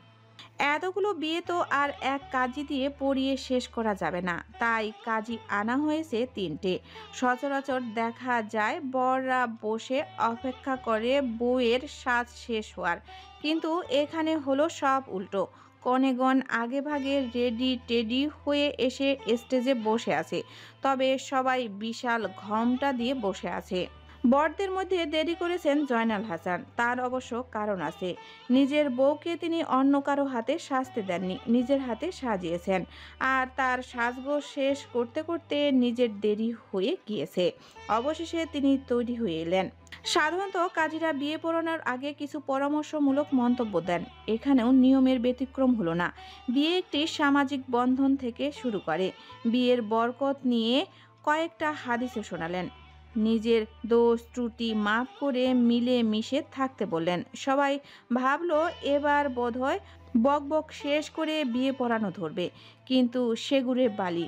এতগুলো বিয়ে তো আর এক কাজী দিয়ে পড়িয়ে শেষ করা যাবে না। তাই কাজী আনা হয়েছে 3টে। সচরাচর দেখা যায় বররা বসে অপেক্ষা করে বউয়ের সাজ শেষ হওয়ার, কিন্তু এখানে হলো সব উল্টো। কনেগণ আগে ভাগে রেডি টেডি হয়ে এসে স্টেজে বসে আছে, তবে সবাই বিশাল ঘোমটা দিয়ে বসে আছে। বরদের মধ্যে দেরি করেছেন জয়নাল হাসান। তার অবশ্য কারণ আছে। নিজের বউকে তিনি অন্য কারো হাতে সাজতে দেননি, নিজের হাতে সাজিয়েছেন। আর তার সাজগোজ শেষ করতে করতে নিজের দেরি হয়ে গিয়েছে। অবশেষে তিনি তৈরি হয়ে এলেন। সাধারণত কাজীরা বিয়ে পড়ানোর আগে কিছু পরামর্শমূলক মন্তব্য দেন। এখানেও নিয়মের ব্যতিক্রম হলো না। বিয়ে একটি সামাজিক বন্ধন থেকে শুরু করে। বিয়ের বরকত নিয়ে কয়েকটা হাদিসও শোনালেন। নিজের দোষ ত্রুটি মাফ করে মিলে মিশে থাকতে বললেন। সবাই ভাবলো এবার বোধহয় বক বক শেষ করে বিয়ে পড়ানো ধরবে, কিন্তু সেগুড়ে বালি।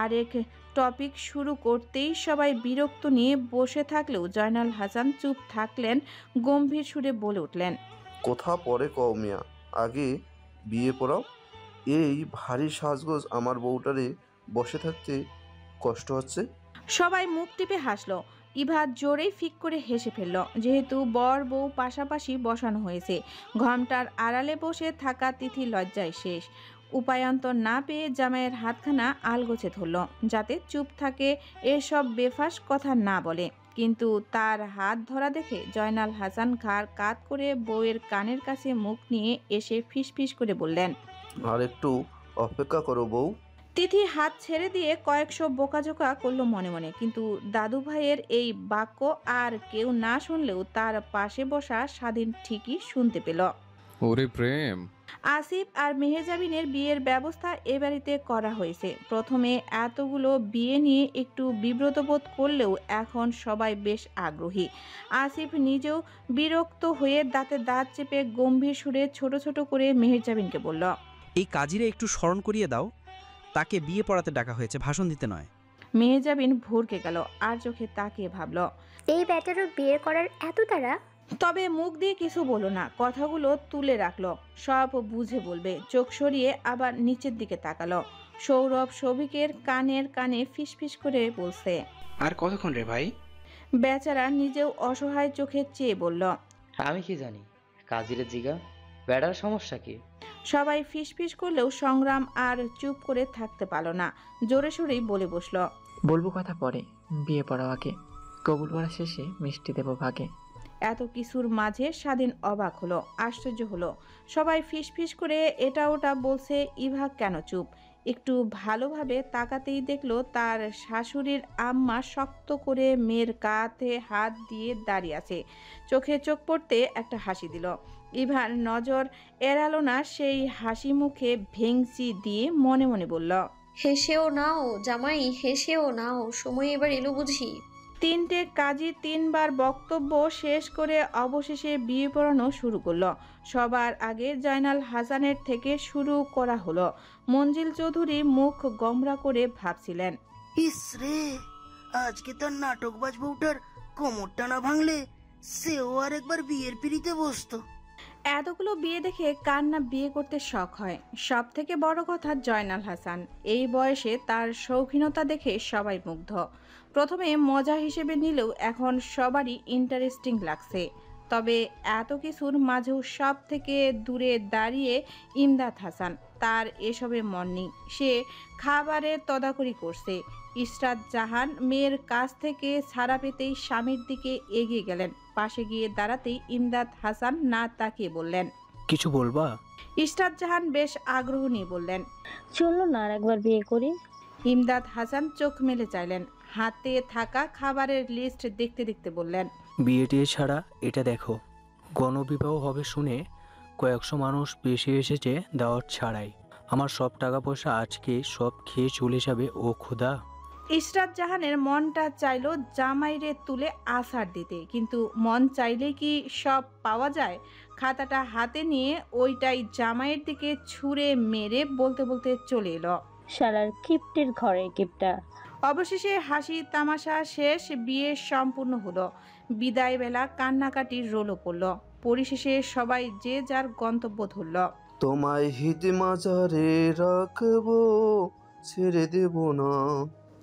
আরেক টপিক শুরু করতেই সবাই বিরক্ত নিয়ে বসে থাকলেও জয়নাল হাসান চুপ থাকলেন। গম্ভীর সুরে বলে উঠলেন, কথা পরে কও মিয়া, আগে বিয়ে পড়াও। এই ভারী সাজগোজ আমার বউটারে বসে থাকতে কষ্ট হচ্ছে। সবাই মুখ টিপে হাসলো। ইভা জোরেই ফিক করে হেসে ফেলল, যেহেতু বর বউ পাশাপাশি বসানো হয়েছে। ঘোমটার আড়ালে বসে থাকা তিথি লজ্জায় শেষ। উপায়ন্তর না পেয়ে জামাইয়ের হাতখানা আলগোছে ধরল, যাতে চুপ থাকে, এসব বেফাস কথা না বলে। কিন্তু তার হাত ধরা দেখে জয়নাল হাসান ঘাড় কাত করে বউয়ের কানের কাছে মুখ নিয়ে এসে ফিসফিস করে বললেন, আর একটু অপেক্ষা করো বউ। তিথি হাত ছেড়ে দিয়ে কয়েকশো বোকাঝোকা করলো মনে মনে, কিন্তু দাদু ভাইয়ের এই বাক্য আর কেউ না শুনলেও তার পাশে বসা স্বাধীন ঠিকই শুনতে পেল। ওরে প্রেম। আসিফ আর মেহেজাবিনের বিয়ের ব্যবস্থা এ বাড়িতে করা হয়েছে। প্রথমে এতগুলো বিয়ে নিয়ে একটু বিব্রত বোধ করলেও এখন সবাই বেশ আগ্রহী। আসিফ নিজেও বিরক্ত হয়ে দাঁতে দাঁত চেপে গম্ভীর সুরে ছোট ছোট করে মেহেজাবিনকে বলল, এই কাজিরে একটু স্মরণ করিয়ে দাও, তাকে বিয়ে পড়াতে ডাকা হয়েছে, ভাষণ দিতে নয়। মেহেজাবিন ভরকে গেল, আর চোখে তাকিয়ে ভাবল, এই ব্যাটারও বিয়ে করার এত তাড়া। তবে মুখ দিয়ে কিছু বলল না, কথাগুলো তুলে রাখলো, সব বুঝে বলবে। চোখ সরিয়ে আবার নিচের দিকে তাকালো। সৌরভ সৌভিকের কানের কানে ফিসফিস করে বলছে, আর কতক্ষণ রে ভাই? বেচারা নিজেও অসহায় চোখে চেয়ে বলল, আমি কি জানি, কাজিরে জিগা, বেড়ার সমস্যা কি? সবাই ফিসফিস করলেও সংগ্রাম আর চুপ করে থাকতে পারল না, জোরে সোরেই বলে বসল, বলবো কথা পরে, বিয়ে পড়াও আগে, কবুল পড়া শেষে মিষ্টি দেবো ভাগে। এত কিছুর মাঝে স্বাধীন অবাক হলো, আশ্চর্য হলো। সবাই ফিসফিস করে এটা ওটা বলছে, ইভা কেন চুপ? একটু ভালোভাবে তাকাতেই দেখলো তার শাশুড়ির আম্মা শক্ত করে মেয়ের কাঁধে হাত দিয়ে দাঁড়িয়ে আছে। চোখে চোখ পড়তে একটা হাসি দিল। ইভার নজর এড়ালো না সেই হাসি মুখে ভেংচি দিয়ে মনে মনে বলল, হেসেও নাও জামাই, হেসেও নাও, সময় এবার এলো বুঝি। তিনটে কাজী তিনবার বক্তব্য শেষ করে অবশেষে বিয়ে পড়ানো শুরু করলো। সবার আগে জয়নাল হাসানের থেকে শুরু করা হলো। মঞ্জিল চৌধুরী মুখ গমরা করে ভাবছিলেন, ইস রে, আজকে তার নাটকবাজ বউটার কোমরটা না ভাঙলে সেও আর একবার বিয়ের পিড়িতে বসতো। এতগুলো বিয়ে দেখে কার না বিয়ে করতে শখ হয়। সব থেকে বড় কথা জয়নাল হাসান এই বয়সে তার শৌখিনতা দেখে সবাই মুগ্ধ। প্রথমে মজা হিসেবে নিলেও এখন সবারই ইন্টারেস্টিং লাগছে। তবে এত কিছুর মাঝেও সব থেকে দূরে দাঁড়িয়ে ইমদাদ হাসান, তার এসবে মন নেই। সে খাবারের তদাকরি করছে। ইশরাত জাহান মেয়ের কাছ থেকে ছাড়া পেতেই স্বামীর দিকে এগিয়ে গেলেন। পাশে গিয়ে দাঁড়াতেই ইমদাদ হাসান না তাকিয়ে বললেন, কিছু বলবা? ইশরাত জাহান বেশ আগ্রহ নিয়ে বললেন, চলো না আর একবার বিয়ে করি। ইমদাদ হাসান চোখ মেলে চাইলেন, হাতে থাকা খাবারের লিস্ট দেখতে দেখতে বললেন, বিয়ে টিয়ে ছাড়া এটা দেখো, গণবিবাহ হবে শুনে কয়েকশো মানুষ বেশি এসেছে দাওয়াত ছাড়াই। আমার সব টাকা পয়সা আজকে সব খেয়ে চলে যাবে ও খোদা। ইশরাত জাহানের মনটা চাইলো জামাইরে তুলে আছাড় দিতে, কিন্তু মন চাইলে কি সব পাওয়া যায়? খাতাটা হাতে নিয়ে ওইটাই জামাইয়ের দিকে ছুঁড়ে মেরে বলতে বলতে চলে এলো, শালার কিপ্টের ঘরে কিপটা। অবশেষে হাসি তামাশা শেষ, বিয়ে সম্পূর্ণ হলো। বিদায় বেলা কান্নাকাটির রোলও পড়ল। পরিশেষে সবাই যে যার গন্তব্য ধরল। তোমায় হিত মাজারে রাখবো, ছেড়ে দেব না।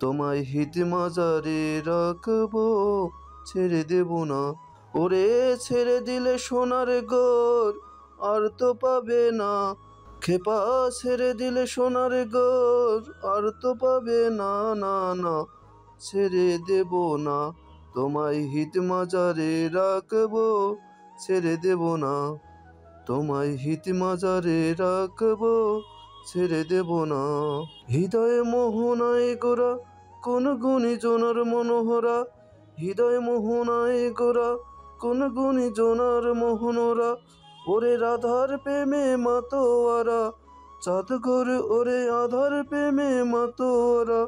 তোমায় হিত মাজারে রাখবো, ছেড়ে দেব না। ওরে ছেড়ে দিলে সোনার গোর আর তো পাবে না। খেপা ছেড়ে দিলে সোনার গোর আর তো পাবে না, না না, ছেড়ে দেব না। তোমায় হিত মাজারে রাখবো, ছেড়ে দেব না। তোমায় হিত মাজারে রাখবো, ছেড়ে দেব না। হৃদয় মোহনায় গোরা কোন গুণী জোনার মনোহরা। হৃদয় মোহনায় গোরা কোন গুণী জোনার মোহনরা। ওরে রাধার প্রেমে মাতোয়ারা, চাঁদ করে ওরে আধার প্রেমে মাতোয়ারা।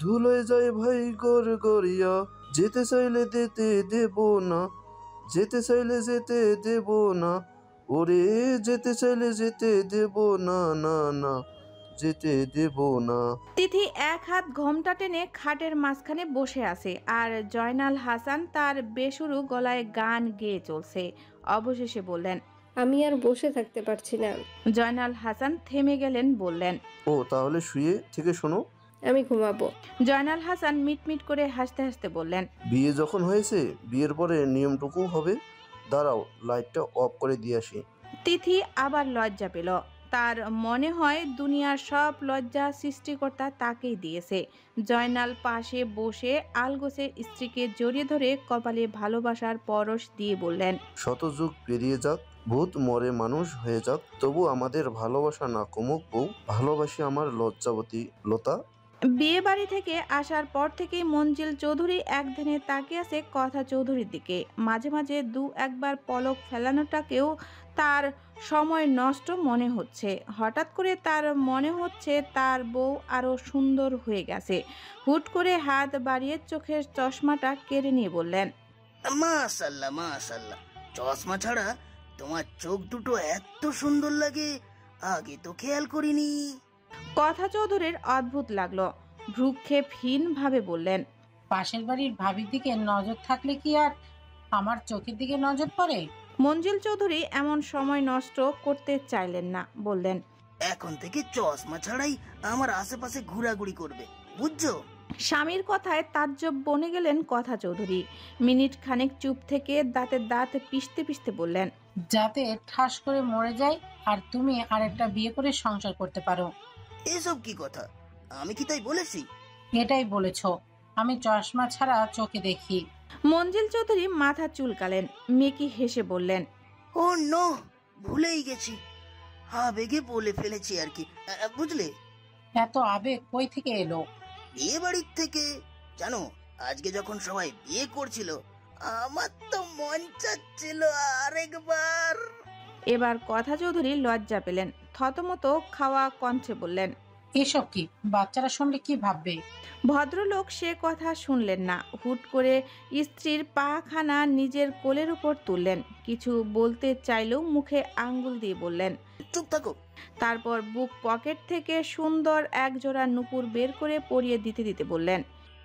ধুলোয় যায় ভাই গোর গড়িয়া, যেতে চাইলে যেতে দেব না। যেতে চাইলে যেতে দেব না। ওরে যেতে চাইলে যেতে দেব না, না না, যেতে দেব না। তিথি এক হাত ঘোমটা টেনে খাটের মাঝখানে বসে আছে আর জয়নাল হাসান তার বেসুরু গলায় গান গেয়ে চলছে। অবশেষে বললেন, আমি আর বসে থাকতে পারছি না। জয়নাল হাসান থেমে গেলেন, বললেন, ও তাহলে শুয়ে থেকে শোনো। আমি ঘুমাবো। জয়নাল হাসান মিটমিট করে হাসতে হাসতে বললেন, বিয়ে যখন হয়েছে বিয়ের পরে নিয়মটুকু হবে। দাঁড়াও, লাইটটা অফ করে দিয়ে আসি। তিথি আবার লজ্জা পেল। তার মনে হয় দুনিয়ার সব লজ্জা সৃষ্টিকর্তা তাকেই দিয়েছে। জয়নাল পাশে বসে আলগোসের স্ত্রীকে জড়িয়ে ধরে কপালে ভালোবাসার পরশ দিয়ে বললেন, শতযুগ পেরিয়ে যাক, ভূত মরে মানুষ হয়ে যাক, তবু আমাদের ভালোবাসা না কমুক বউ। ভালোবাসি আমার লজ্জাবতী লতা। বিয়ে বাড়ি থেকে আসার পর থেকেই মঞ্জিল চৌধুরী একদিনে তাকিয়ে আছে কথা চৌধুরীর দিকে। মাঝে মাঝে দু একবার পলক ফেলানোটাকেও তার সময় নষ্ট মনে হচ্ছে। হঠাৎ করে তার মনে হচ্ছে তার বউ আরো সুন্দর হয়ে গেছে। হুট করে হাত বাড়িয়ে চোখের চশমাটা কেড়ে নিয়ে বললেন, মাশাআল্লাহ মাশাআল্লাহ, চশমা ছাড়া তোমার চোখ দুটো এত সুন্দর লাগে, আগে তো খেয়াল করিনি। কথা চৌধুরীর অদ্ভুত লাগলো। ভ্রুক্ষেপহীন ভাবে বললেন, পাশের বাড়ির ভাবির দিকে নজর থাকলে কি আর আমার চোখের দিকে নজর পড়ে? মঞ্জিল চৌধুরী এমন সময় নষ্ট করতে চাইলেন না, বললেন, এখন থেকে চশমা ছাড়াই আমার আশেপাশে ঘোরাঘুরি করবে, বুঝছো? স্বামীর কথায় তাজ্জব বনে গেলেন কথা চৌধুরী। মিনিট খানেক চুপ থেকে দাঁতে দাঁত পিষতে পিষতে বললেন, যাতে ঠাস করে মরে যায় আর তুমি আরেকটা বিয়ে করে সংসার করতে পারো। এসব কি কথা? আমি কি তাই বলেছি? এটাই বলেছো। আমি চশমা ছাড়া চোখে দেখি। মঞ্জিল চৌধুরী মাথা চুলকালেন, মেকি হেসে বললেন, ও নো, ভুলেই গেছি, আবেগে বলে ফেলেছি আর কি, বুঝলে? এত আবেগ কই থেকে এলো? বিয়ে বাড়ির থেকে। জানো, আজকে যখন সবাই বিয়ে করছিল আমার তো মন চাচ্ছিল আরেকবার। এবার কথা চৌধুরী লজ্জা পেলেন, থতমত খাওয়া কণ্ঠে বললেন, এসব কি? বাচ্চারা শুনলে কি ভাববে? ভদ্রলোক সে কথা শুনলেন না। হুট করে স্ত্রীর পাখানা নিজের কোলের উপর তুললেন। কিছু বলতে চাইলেও মুখে আঙ্গুল দিয়ে বললেন, চুপ থাকো। তারপর বুক পকেট থেকে সুন্দর এক জোড়া নুপুর বের করে পরিয়ে দিতে দিতে বললেন,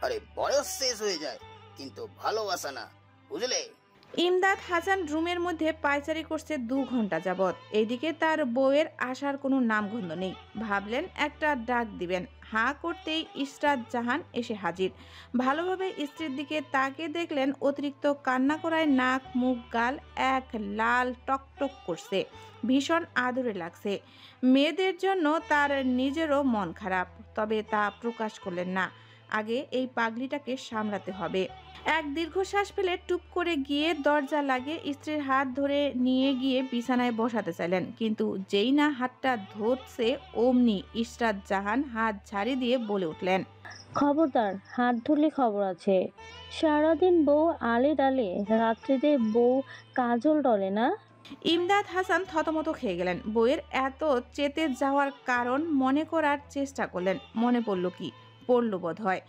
আরে বয়স শেষ হয়ে যায় কিন্তু ভালোবাসা না, বুঝলে? ইমদাদ হাসান রুমের মধ্যে পায়চারি করছে 2 ঘন্টা যাবৎ। এইদিকে তার বউয়ের আসার কোনো নামগন্ধ নেই। ভাবলেন একটা ডাক দিবেন। হাঁ করতেই ইশরাত জাহান এসে হাজির। ভালোভাবে স্ত্রীর দিকে তাকিয়ে দেখলেন অতিরিক্ত কান্না করায় নাক মুখ গাল এক লাল টকটক করছে। ভীষণ আদরে লাগছে। মেয়েদের জন্য তার নিজেরও মন খারাপ, তবে তা প্রকাশ করলেন না। আগে এই পাগলিটাকে সামলাতে হবে। এক দীর্ঘশ্বাস ফেলে টুপ করে গিয়ে দরজা লাগিয়ে স্ত্রীর হাত ধরে নিয়ে গিয়ে বিছানায় বসাতে চাইলেন, কিন্তু যেই না হাতটা ধরছে অমনি ইশরাত জাহান হাত ঝাড়ি দিয়ে বলে উঠলেন, খবরদার, হাত ধরলে খবর আছে। সারাদিন বউ আলে ডালে, রাত্রিতে বউ কাজল ডলে না। ইমদাদ হাসান থতমত খেয়ে গেলেন। বইয়ের এত চেতে যাওয়ার কারণ মনে করার চেষ্টা করলেন। মনে পড়ল কি? পড়ল বোধ হয়।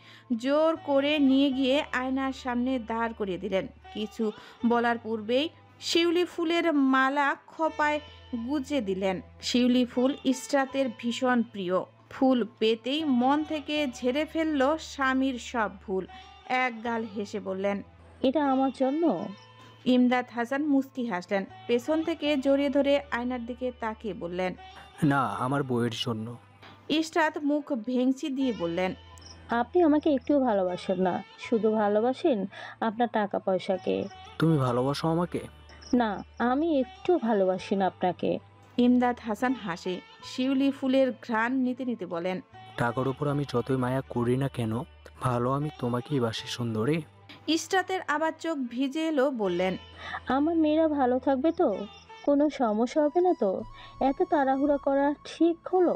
জোর করে নিয়ে গিয়ে আয়নার সামনে দাঁড় করিয়ে দিলেন। কিছু বলার পূর্বেই শিউলি ফুলের মালা খোপায় গুজে দিলেন। শিউলি ফুল ইশরাতের ভীষণ প্রিয়। ফুল পেতেই মন থেকে ঝেড়ে ফেলল স্বামীর সব ভুল। এক গাল হেসে বললেন, এটা আমার জন্য? ইমদাদ হাসান মুস্কি হাসলেন। পেছন থেকে জড়িয়ে ধরে আয়নার দিকে তাকিয়ে বললেন, না, আমার বউয়ের জন্য। ইশরাত মুখ ভেঙচি দিয়ে বললেন, আপনি আমাকে একটু ভালোবাসেন না, শুধু ভালোবাসেন আপনার টাকা পয়সাকে। তুমি ভালোবাসো আমাকে? না, আমি একটু ভালোবাসি না আপনাকে। ইমদাদ হাসান হাসে। শিউলি ফুলের ঘ্রাণ নিতে নিতে বলেন, টাকার উপর আমি যতই মায়া করি না কেন, ভালো আমি তোমাকেই বাসি সুন্দরী। ইশরাতের আবার চোখ ভিজে এলো, বললেন, আমার মেয়েরা ভালো থাকবে তো? কোনো সমস্যা হবে না তো? এত তাড়াহুড়া করা ঠিক হলো?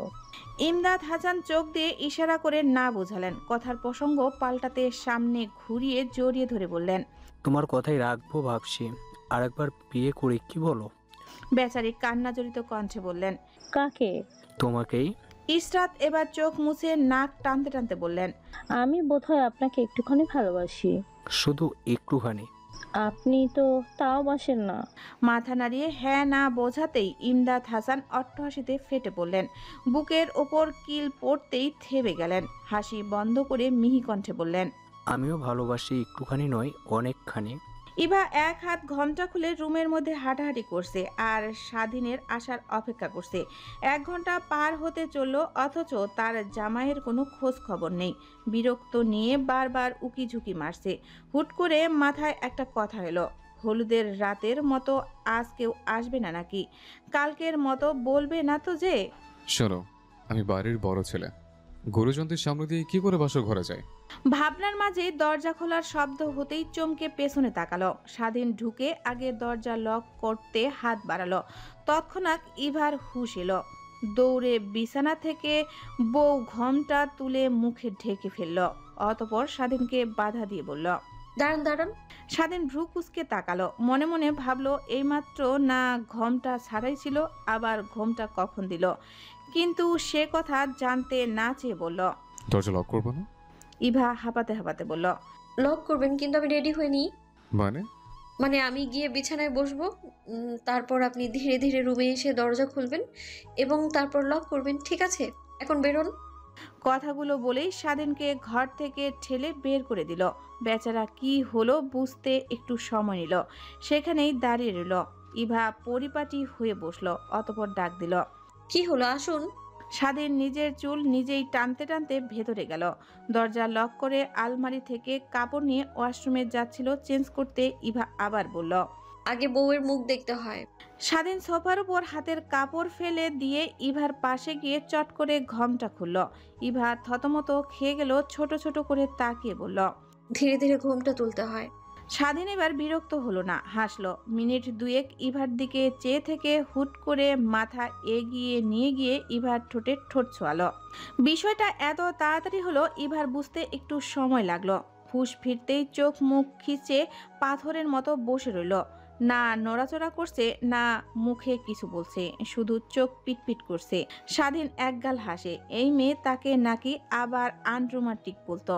ইমদাদ হাসান চোখ দিয়ে ইশারা করে না বোঝালেন। কথার প্রসঙ্গ পাল্টাতে সামনে ঘুরিয়ে জড়িয়ে ধরে বললেন, তোমার কথাই রাখবো ভাবছি, আরেকবার বিয়ে করে কি বলো? বেচারি কান্না জড়িত কণ্ঠে বললেন, কাকে? তোমাকেই। ইশরাত এবার চোখ মুছে নাক টানতে টানতে বললেন, আমি বোধহয় আপনাকে একটুখানি ভালোবাসি। শুধু একটুখানি? আপনি তো তাও বাসেন না। মাথা নাড়িয়ে হ্যাঁ না বোঝাতেই ইমদাদ হাসান অট্টহাসিতে ফেটে পড়লেন। বুকের ওপর কিল পড়তেই থেমে গেলেন। হাসি বন্ধ করে মিহি কণ্ঠে বললেন, আমিও ভালোবাসি, একটুখানি নয়, অনেকখানি। ইভা এক হাত ঘোমটা খুলে রুমের মধ্যে হাঁটাহাঁটি করছে আর স্বাধীনের আসার অপেক্ষা করছে। 1 ঘন্টা পার হতে চলল, অথচ তার জামাইয়ের কোনো খোঁজ খবর নেই। বিরক্ত নিয়ে বারবার উকিঝুঁকি মারছে। হুট করে মাথায় একটা কথা এলো, হলুদের রাতের মতো আজ কেউ আসবে না নাকি? কালকের মতো বলবে না তো যে? শোনো, আমি বাড়ির বড় ছেলে, গুরুজনদের সামনে দিয়ে কি করে বাসর ঘরে যায়? ভাবনার মাঝে দরজা খোলার শব্দ হতেই চমকে পেছনে তাকালো। স্বাধীন ঢুকে আগে দরজা লক করতে হাত বাড়ালো। তৎক্ষণাৎ ইভার হুঁশ এলো। দৌড়ে বিছানা থেকে বউ ঘোমটা তুলে মুখে ঢেকে ফেলল। অতঃপর স্বাধীনকে বাধা দিয়ে বলল, দাঁড়ান দাঁড়ান। স্বাধীন ভ্রু কুঁচকে তাকালো। মনে মনে ভাবলো, এইমাত্র না ঘোমটা ছাড়াই ছিল, আবার ঘোমটা কখন দিল? কিন্তু সে কথা জানতে না চেয়ে বলল, দরজা লক করবো না? ইভা হাঁপাতে হাঁপাতে বলল, লক করবেন, কিন্তু আমি রেডি হইনি। মানে আমি গিয়ে বিছানায় বসবো, তারপর আপনি ধীরে ধীরে রুমে এসে দরজা খুলবেন এবং তারপর লক করবেন, ঠিক আছে? এখন বেরোন। কথাগুলো বলেই স্বাধীনকে ঘর থেকে ঠেলে বের করে দিল। বেচারা কি হলো বুঝতে একটু সময় নিল। সেখানেই দাঁড়িয়ে রইল। ইভা পরিপাটি হয়ে বসলো। অতঃপর ডাক দিল, কি হলো, আসুন। স্বাধীন নিজের চুল নিজেই টানতে টানতে ভেতরে গেল। দরজা লক করে আলমারি থেকে কাপড় নিয়ে ওয়াশরুমে যাচ্ছিল চেঞ্জ করতে। ইভা আবার বলল, আগে বউয়ের মুখ দেখতে হয়। স্বাধীন সোফার উপর হাতের কাপড় ফেলে দিয়ে ইভার পাশে গিয়ে চট করে ঘোমটা খুলল। ইভা থতমত খেয়ে গেল। ছোট ছোট করে তাকিয়ে বলল, ধীরে ধীরে ঘুমটা তুলতে হয়। স্বাধীন এবার বিরক্ত হলো না, হাসলো। মিনিট 2 ইভার দিকে চেয়ে থেকে হুট করে মাথা এগিয়ে নিয়ে গিয়ে ইভার ঠোঁটে ঠোঁট ছোঁয়ালো। বিষয়টা এত তাড়াতাড়ি হলো ইভার বুঝতে একটু সময় লাগলো। হুঁশ ফিরতেই চোখ মুখ খিচে পাথরের মতো বসে রইল। না নড়াচড়া করছে, না মুখে কিছু বলছে, শুধু চোখ পিটপিট করছে। স্বাধীন একগাল হাসে। এই মেয়ে তাকে নাকি আবার আনরোমান্টিক বলতো।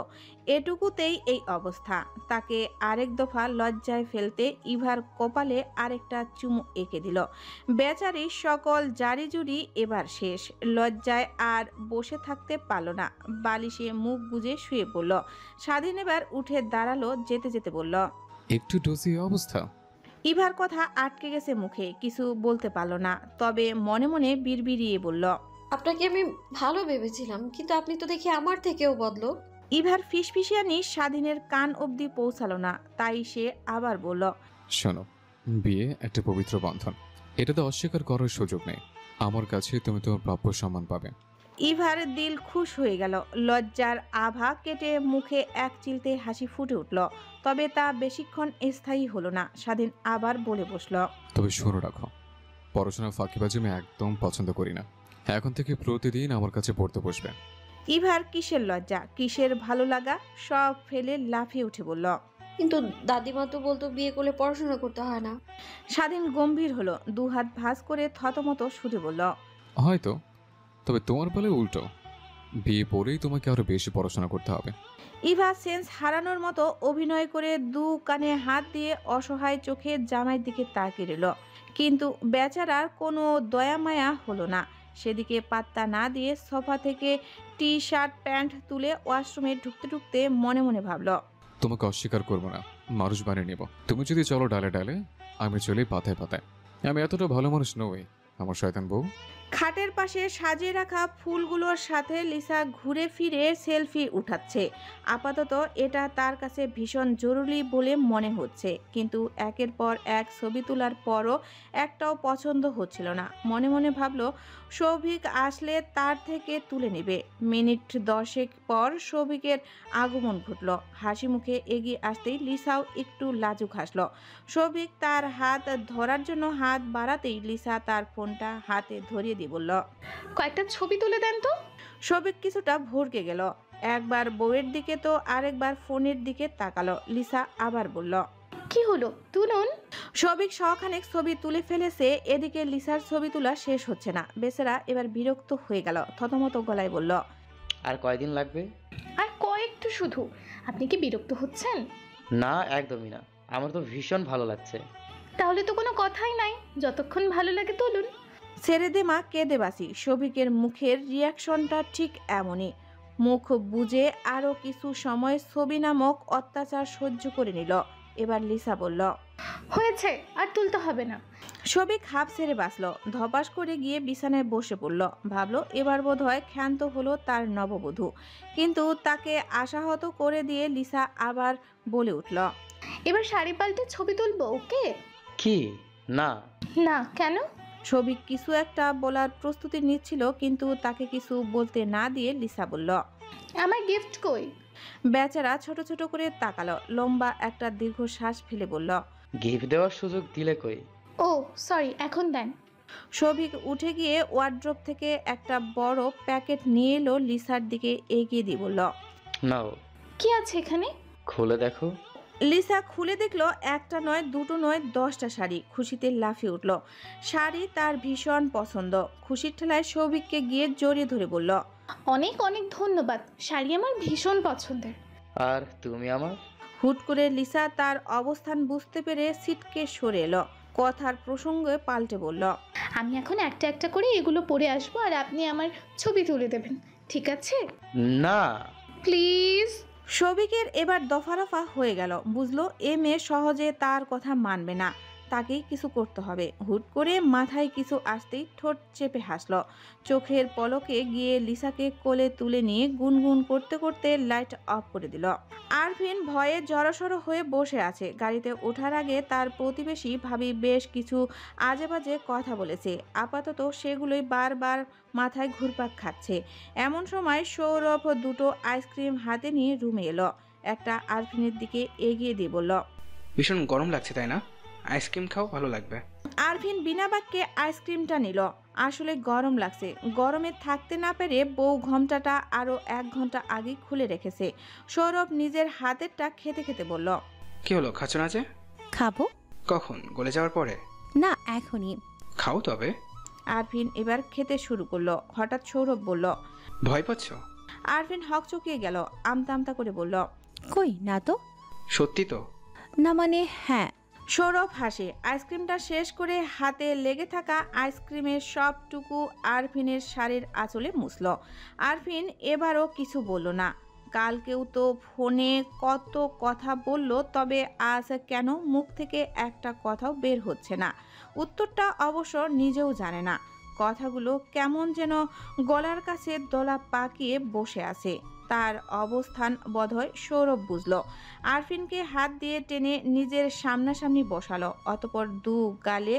এটুকুতেই এই অবস্থা। তাকে আরেক দফা লজ্জায় ফেলতে ইভার কপালে আরেকটা চুমু এঁকে দিল। বেচারি সকল জারিজুরি এবার শেষ। লজ্জায় আর বসে থাকতে পারল না। বালিশে মুখ গুজে শুয়ে পড়ল। স্বাধীন এবার উঠে দাঁড়ালো, যেতে যেতে বলল, একটু ডোজি অবস্থা। ইভার কথা আটকে গেছে মুখে, কিছু বলতে পারল না। তবে মনে মনে বিড়বিড়িয়ে বলল, আপনাকে আমি ভালো ভেবেছিলাম, কিন্তু আপনি তো দেখি আমার থেকেও বদলো। ইভার ফিসফিসিয়ানি স্বাধীনের কান অবধি পৌঁছালো না। তাই সে আবার বলল, শোনো, বিয়ে একটা পবিত্র বন্ধন, এটাতে অস্বীকার করার সুযোগ নেই। আমার কাছে তুমি তোমার প্রাপ্য সম্মান পাবে। ইভার দিল খুশ হয়ে গেল। লজ্জার আভা কেটে মুখে এক চিলতে হাসি ফুটে উঠল। তবে তা বেশিক্ষণ স্থায়ী হলো না। স্বাধীন আবার বলে বসল, তবে শুনে রাখো, পড়াশোনা ফাঁকিবাজি আমি একদম পছন্দ করি না। এখন থেকে প্রতিদিন আমার কাছে পড়তে বসবে। ইভার কিসের লজ্জা, কিসের ভালো লাগা, সব ফেলে লাফিয়ে উঠে বলল, কিন্তু দাদিমা তো বলতো বিয়ে করলে পড়াশোনা করতে হয় না। স্বাধীন গম্ভীর হলো। 2 হাত ভাঁজ করে থতমত শুধু বলল, হয়তো, তবে তোমার বলে উল্টো, বিয়ে পরেই তোমাকে আরো বেশি পড়াশোনা করতে হবে। ইভা সেন্স হারানোর মতো অভিনয় করে 2 কানে হাত দিয়ে অসহায় চোখে জামাইয়ের দিকে তাকিয়ে রইল। কিন্তু বেচারার কোনো দয়া মায়া হলো না। সেদিকে পাত্তা না দিয়ে সোফা থেকে টি শার্ট প্যান্ট তুলে ওয়াশরুমে ঢুকতে ঢুকতে মনে মনে ভাবল, তোমাকে অস্বীকার করবো না, মানুষ বানিয়ে নেব। তুমি যদি চলো ডালে ডালে, আমি চলি পাতায় পাতায়। আমি এতটা ভালো মানুষ নই আমার শয়তান বউ। খাটের পাশে সাজিয়ে রাখা ফুলগুলোর সাথে লিসা ঘুরে ফিরে সেলফি উঠাচ্ছে। আপাতত এটা তার কাছে ভীষণ জরুরি বলে মনে হচ্ছে। কিন্তু একের পর এক ছবি তোলার পরও একটাও পছন্দ হচ্ছিল না। মনে মনে ভাবলো, সৌভিক আসলে তার থেকে তুলে নেবে। মিনিট 10 পর সৌভিকের আগমন ঘটল। হাসি মুখে এগিয়ে আসতেই লিসাও একটু লাজুক হাসল। সৌভিক তার হাত ধরার জন্য হাত বাড়াতেই লিসা তার ফোনটা হাতে ধরিয়ে দিয়ে বলল, কয়েকটা ছবি তুলে দেন তো। সৌভিক কিছুটা ভরকে গেল। একবার বউয়ের দিকে তো আরেকবার ফোনের দিকে তাকালো। লিসা আবার বলল, কি হলো, তুলুন। সৌভিক শখানেক ছবি তুলে ফেলেছে। এদিকে লিসার ছবি তোলা শেষ হচ্ছে না। বেচারা এবার বিরক্ত হয়ে গেল। থতমত গলায় বলল, আর কয়দিন লাগবে? আর কয়েকটু শুধু। আপনি কি বিরক্ত হচ্ছেন? না, একদমই না। আমার তো ভীষণ ভালো লাগছে। তাহলে তো কোনো কথাই নাই, যতক্ষণ ভালো লাগে তুলুন। ছেড়ে দে মা, কেঁদে বাসি। শফিকের মুখের রিয়াকশনটা ঠিক এমনই। মুখ বুজে আরো কিছু সময় ছবি নামক অত্যাচার সহ্য করে নিল। এবার লিসা বলল, হয়েছে, আর তুলতে হবে না। শফিক হাফ ছেড়ে বাঁচল, ধপাস করে গিয়ে বিছানায় বসে পড়ল। ভাবলো এবার বোধহয় ক্ষান্ত হলো তার নববধূ, কিন্তু তাকে আশাহত করে দিয়ে লিসা আবার বলে উঠল, এবার শাড়ি পাল্টে ছবি তুলবো, ওকে? কি না? না, কেন? শফিক কিছু একটা বলার প্রস্তুতি নিচ্ছিল, কিন্তু তাকে কিছু বলতে না দিয়ে লিসা বলল, আমার গিফট কই? বেচারা ছোট ছোট করে তাকালো, লম্বা একটা দীর্ঘশ্বাস ফেলে বলল, গিফট দেওয়ার সুযোগ দিলে কই? ও সরি, এখন দেন। শফিক উঠে গিয়ে ওয়ার্ড্রপ থেকে একটা বড় প্যাকেট নিয়ে এলো, লিসার দিকে এগিয়ে দিয়ে বলল, নাও। কি আছে এখানে? খুলে দেখো। লিসা খুলে দেখলো একটা নয়, দুটো নয়, 10টা শাড়ি। খুশিতে লাফিয়ে উঠল। শাড়ি তার ভীষণ পছন্দ। খুশির ঠেলায় শফিককে গিয়ে জড়িয়ে ধরে বলল, অনেক অনেক ধন্যবাদ, শাড়ি আমার ভীষণ পছন্দের। আর তুমি আমার? হুট করে লিসা তার অবস্থান বুঝতে পেরে সিটকে সরে এলো। কথার প্রসঙ্গে পাল্টে বলল, আমি এখন একটা একটা করে এগুলো পরে আসবো, আর আপনি আমার ছবি তুলে দেবেন, ঠিক আছে? না প্লিজ। শফিকের এবার দফারফা হয়ে গেল। বুঝলো এ মেয়ে সহজে তার কথা মানবে না, তাকেই কিছু করতে হবে। হুট করে মাথায় কিছু আসতেই ঠোঁট চেপে হাসলো। চোখের পলকে গিয়ে লিসাকে কোলে তুলে নিয়ে গুনগুন করতে করতে লাইট অফ করে দিল। আরফিন ভয়ে জড়সড় হয়ে বসে আছে। গাড়িতে ওঠার আগে তার প্রতিবেশী ভাবি বেশ কিছু আজেবাজে কথা বলেছে, আপাতত সেগুলোই বারবার মাথায় ঘুরপাক খাচ্ছে। এমন সময় সৌরভ দুটো আইসক্রিম হাতে নিয়ে রুমে এলো। একটা আরফিনের দিকে এগিয়ে দিয়ে বলল, ভীষণ গরম লাগছে তাই না? আইসক্রিম খাও, ভালো লাগবে। আরফিন বিনা বাক্যে আইসক্রিমটা নিল। আসলে গরম লাগছে। গরমে থাকতে না পেরে বউ ঘোমটাটা আরো 1 ঘন্টা আগে খুলে রেখেছে। সৌরভ নিজের হাতেরটা খেতে খেতে বলল, কি হলো, খাচ্ছ না যে? খাবো। কখন? গলে যাওয়ার পরে? না, এখনই। খাও তবে। আরফিন এবার খেতে শুরু করলো। হঠাৎ সৌরভ বলল, ভয় পাচ্ছ? আরফিন হকচকিয়ে গেল। আমতা আমতা করে বলল, কই না তো। সত্যি তো? না মানে হ্যাঁ। সৌরভ হাসে। আইসক্রিমটা শেষ করে হাতে লেগে থাকা আইসক্রিমের সবটুকু আরফিনের শাড়ির আঁচলে মুছল। আরফিন এবারও কিছু বলল না। কালকেও তো ফোনে কত কথা বলল, তবে আজ কেন মুখ থেকে একটা কথাও বের হচ্ছে না। উত্তরটা অবশ্য নিজেও জানে না। কথাগুলো কেমন যেন গলার কাছে দলা পাকিয়ে বসে আছে। তার অবস্থান বোধহয় সৌরভ বুঝল। আরফিনকে হাত দিয়ে টেনে নিজের সামনাসামনি বসালো। অতঃপর দু গালে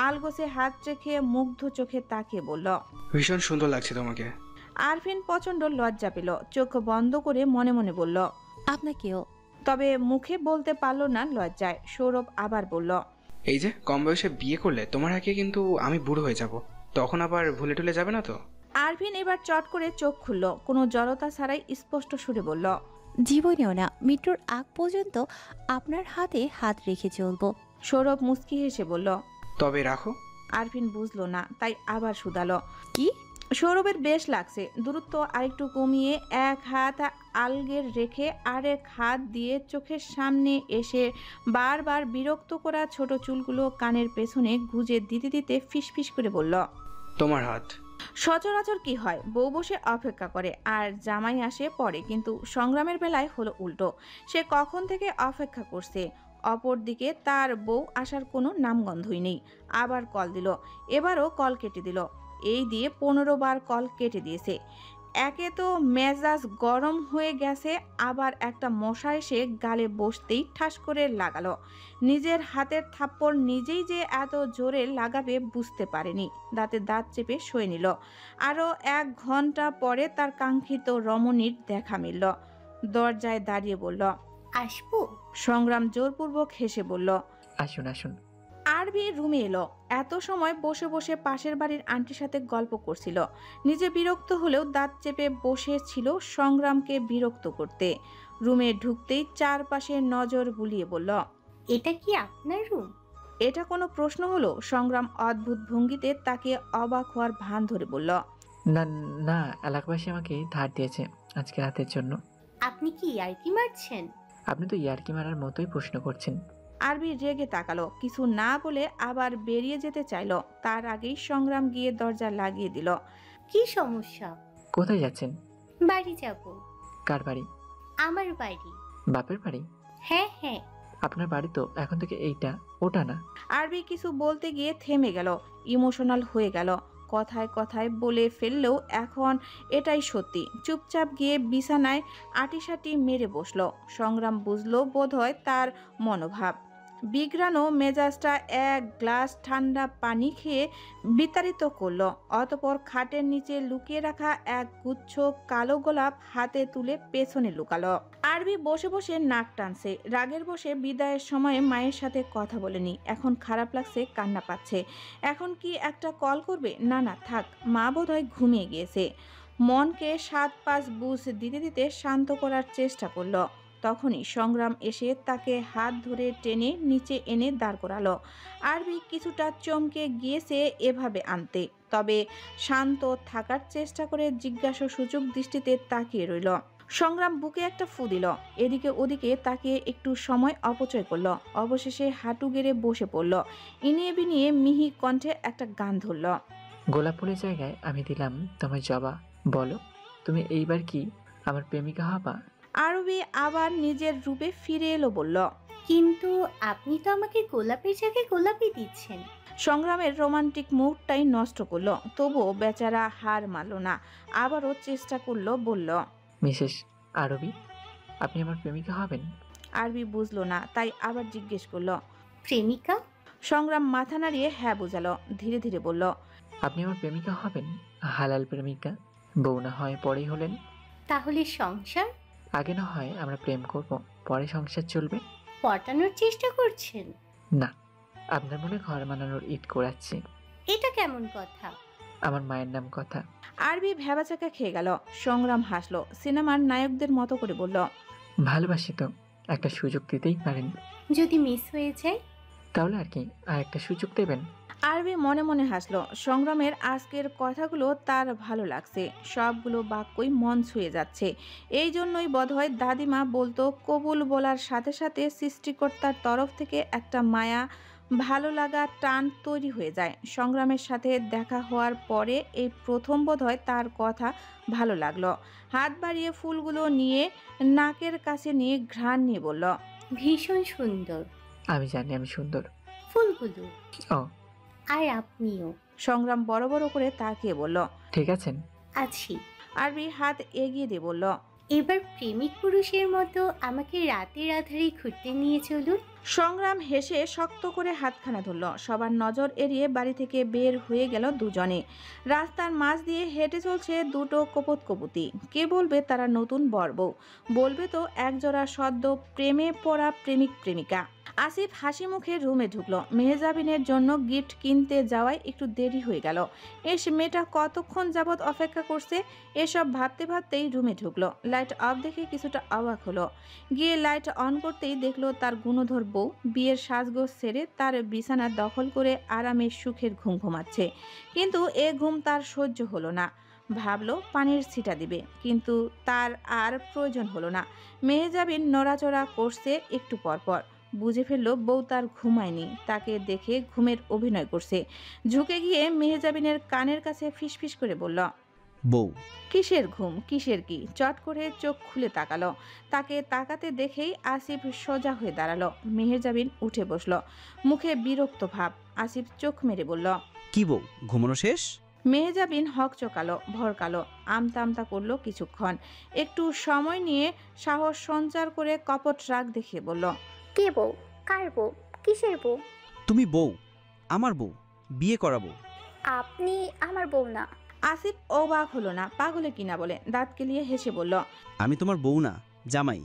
আলগোছে হাত রেখে মুগ্ধ চোখে তাকিয়ে বলল, ভীষণ সুন্দর লাগছে তোমাকে। আরফিন প্রচন্ড লজ্জা পেল। চোখ বন্ধ করে মনে মনে বলল, আপনাকেও। তবে মুখে বলতে পারল না লজ্জায়। সৌরভ আবার বলল, এই যে কম বয়সে বিয়ে করলে তোমার আগে কিন্তু আমি বুড়ো হয়ে যাব, তখন আবার ভুলে টুলে যাবে না তো? আরফিন এবার চট করে চোখ খুলল। কোনো জড়তা ছাড়াই স্পষ্ট সুরে বলল, জীবনেও না, মৃত্যুর আগ পর্যন্ত আপনার হাতে হাত রেখে চলবো। সৌরভ মুচকি হেসে বলল, তবে রাখো। আরফিন বুঝলো না, তাই আবার শুধালো, কি? সৌরভের বেশ লাগছে। দূরত্ব আরেকটু কমিয়ে এক হাত আলগের রেখে আরেক হাত দিয়ে চোখের সামনে এসে বারবার বিরক্ত করা ছোট চুলগুলো কানের পেছনে গুজে দিতে দিতে ফিসফিস করে বলল, তোমার হাত। সচরাচর কি হয়, বউ বসে অপেক্ষা করে আর জামাই আসে পরে, কিন্তু সংগ্রামের বেলায় হলো উল্টো। সে কখন থেকে অপেক্ষা করছে, অপরদিকে তার বউ আসার কোনো নামগন্ধই নেই। আবার কল দিল, এবারও কল কেটে দিল। এই দিয়ে 15 বার কল কেটে দিয়েছে। একে তো মেজাজ গরম হয়ে গেছে, আবার একটা মশা এসে গালে বসতেই ঠাস করে লাগালো। নিজের হাতের থাপ্পড় নিজেই যে এত জোরে লাগাবে বুঝতে পারেনি। দাঁতে দাঁত চেপে শুয়ে নিল। আরও 1 ঘন্টা পরে তার কাঙ্ক্ষিত রমণীর দেখা মিলল। দরজায় দাঁড়িয়ে বলল, আসবো? সংগ্রাম জোরপূর্বক হেসে বলল, আসুন আসুন। আরবি রুমে এলো। এত সময় বসে বসে পাশের বাড়ির আন্টির সাথে গল্প করছিল। নিজে বিরক্ত হলেও দাঁত চেপে বসেছিল সংগ্রামকে বিরক্ত করতে। রুমে ঢুকতেই চারপাশে নজর বুলিয়ে বলল, এটা কি আপনার রুম? এটা কোনো প্রশ্ন হলো? সংগ্রাম অদ্ভুত ভঙ্গিতে তাকে অবাক হওয়ার ভান ধরে বলল, না না, এলাকাবাসী আমাকে ধার দিয়েছে আজকে রাতের জন্য। আপনি কি ইয়ার্কি মারছেন? আপনি তো ইয়ার্কি মারার মতোই প্রশ্ন করছেন। আরবি রেগে তাকালো, কিছু না বলে আবার বেরিয়ে যেতে চাইলো। তার আগেই সংগ্রাম গিয়ে দরজা লাগিয়ে দিল। কি সমস্যা? কোথায় যাচ্ছেন? বাড়ি যাব। কার বাড়ি? আমার বাড়ি। বাপের বাড়ি? হ্যাঁ হ্যাঁ। আপনার বাড়ি তো এখন থেকে এইটা, ওটা না। আরবি কিছু বলতে গিয়ে থেমে গেল, ইমোশনাল হয়ে গেল। কথায় কথায় বলে ফেললেও এখন এটাই সত্যি। চুপচাপ গিয়ে বিছানায় আটিসাটি মেরে বসলো। সংগ্রাম বুঝলো বোধহয় তার মনোভাব। বিগ্রানো মেজাজটা এক গ্লাস ঠান্ডা পানি খেয়ে বিতাড়িত করলো। অতপর খাটের নিচে লুকিয়ে রাখা এক গুচ্ছ কালো গোলাপ হাতে তুলে পেছনে লুকালো। আরবি বসে বসে নাক টানছে। রাগের বসে বিদায়ের সময় মায়ের সাথে কথা বলেনি, এখন খারাপ লাগছে, কান্না পাচ্ছে। এখন কি একটা কল করবে? না না থাক, মা বোধহয় ঘুমিয়ে গিয়েছে। মনকে 7-5 বুঝ দিতে দিতে শান্ত করার চেষ্টা করলো। তখনই সংগ্রাম এসে তাকে হাত ধরে টেনে নিচে এনে দাঁড় করালো। আরবি কিছুটা চমকে গিয়েছে এভাবে আনতে, তবে শান্ত থাকার চেষ্টা করে জিজ্ঞাসা সূচক দৃষ্টিতে তাকিয়ে রইল। সংগ্রাম বুকে একটা ফু দিল, এদিকে ওদিকে তাকিয়ে একটু সময় অপচয় করলো। অবশেষে হাঁটু গেড়ে বসে পড়ল। ইনিয়ে বিনিয়ে মিহি কণ্ঠে একটা গান ধরল। গোলাপ ফুলের জায়গায় আমি দিলাম তোমার জবা, বলো তুমি এইবার কি আমার প্রেমিকা হবা? আরবি আবার নিজের রূপে ফিরে এলো, বলল, কিন্তু আপনি তো আমাকে গোলাপের জায়গায় গোলাপই দিচ্ছেন। সংগ্রামের রোমান্টিক মুডটাই নষ্ট করলো। তবুও বেচারা হার মানল না, আবারও চেষ্টা করলো, বলল, মিসেস আরবি, আপনি আমার প্রেমিকা হবেন? আরবি বুঝলো না, তাই আবার জিজ্ঞেস করলো, প্রেমিকা? সংগ্রাম মাথা নাড়িয়ে হ্যাঁ বোঝালো। ধীরে ধীরে বলল, আপনি আমার প্রেমিকা হবেন, হালাল প্রেমিকা। বউ না হয় পরেই হলেন। তাহলে সংসার? আগে না হয় আমরা প্রেম করব, পরে সংসার চলবে। পটানোর চেষ্টা করছেন? না, আপনার মনে ঘর বানানোর ইট করাচ্ছি। এটা কেমন কথা? আমার মায়ের নাম কথা। আরবি ভ্যাবাচাকা খেয়ে গেল। সংগ্রাম হাসলো, সিনেমার নায়কদের মতো করে বলল, ভালোবাসি তো, একটা সুযোগ দিতেই পারেন। যদি মিস হয়ে যায়? তাহলে আর কি, আর একটা সুযোগ দেবেন? আরবি মনে মনে হাসলো। সংগ্রামের আজকের কথাগুলো তার ভালো লাগছে, সবগুলো বাক্যই মন ছুঁয়ে যাচ্ছে। এই জন্যই বোধহয় দাদিমা বলতো, কবুল বলার সাথে সাথে সৃষ্টিকর্তার তরফ থেকে একটা মায়া, ভালো লাগা, টান তৈরি হয়ে যায়। সংগ্রামের সাথে দেখা হওয়ার পরে এই প্রথম বোধহয় তার কথা ভালো লাগলো। হাত বাড়িয়ে ফুলগুলো নিয়ে নাকের কাছে নিয়ে ঘ্রাণ নিয়ে বলল, ভীষণ সুন্দর। আমি জানি আমি সুন্দর। ফুলগুলো? ও, আর আপনিও। সংগ্রাম বড় বড় করে তাকিয়ে বলল, ঠিক আছেন? আছি। আরবি হাত এগিয়ে দিয়ে বলল, এবার প্রেমিক পুরুষের মতো আমাকে রাতের আধারে ঘুরতে নিয়ে চলুন। সংগ্রাম হেসে শক্ত করে হাতখানা ধরল। সবার নজর এড়িয়ে বাড়ি থেকে বের হয়ে গেল দুজনে। রাস্তার মাঝ দিয়ে হেঁটে চলছে দুটো কপত কপুতি। কে বলবে তারা নতুন বর বউ, বলবে তো একজোড়া সদ্য প্রেমে পড়া প্রেমিক প্রেমিকা। আসিফ হাসি মুখে রুমে ঢুকলো। মেহজাবিনের জন্য গিফট কিনতে যাওয়ায় একটু দেরি হয়ে গেল। মেয়েটা কতক্ষণ যাবৎ অপেক্ষা করছে, এসব ভাবতে ভাবতেই রুমে ঢুকলো। লাইট অফ দেখে কিছুটা অবাক হলো। গিয়ে লাইট অন করতেই দেখলো তার গুণধর বউ বিয়ের সাজগোজ সেরে তার বিছানা দখল করে আরামে সুখের ঘুম ঘুমাচ্ছে। কিন্তু এ ঘুম তার সহ্য হলো না। ভাবলো পানির ছিটা দিবে, কিন্তু তার আর প্রয়োজন হলো না। মেহজাবিন নড়াচড়া করছে একটু পরপর। বুঝে ফেললো বউ তার ঘুমায়নি, তাকে দেখে ঘুমের অভিনয় করছে। ঝুঁকে গিয়ে মেহজাবিনের কানের কাছে ফিসফিস করে বলল, বউ। কিসের ঘুম, কিসের কি? চট করে চোখ খুলে তাকালো। তাকে তাকাতে দেখেই আসিফ সোজা হয়ে দাঁড়ালো। মেহজাবিন উঠে বসলো, মুখে বিরক্ত ভাব। আসিফ চোখ মেরে বলল, কি বউ, ঘুমানো শেষ? মেহজাবিন হক চোকালো, ভরকালো, আমতা আমতা করলো কিছুক্ষণ। একটু সময় নিয়ে সাহস সঞ্চার করে কপট রাগ দেখিয়ে বলল, কে বউ? কার বউ? কিসের বউ? তুমি বউ, আমার বউ, বিয়ে করাবো। আপনি আমার বউ না। আসিফ অবাক হলো না, পাগলে কিনা বলে দাঁত কেলিয়ে হেসে বলল, আমি তোমার বউ না, জামাই।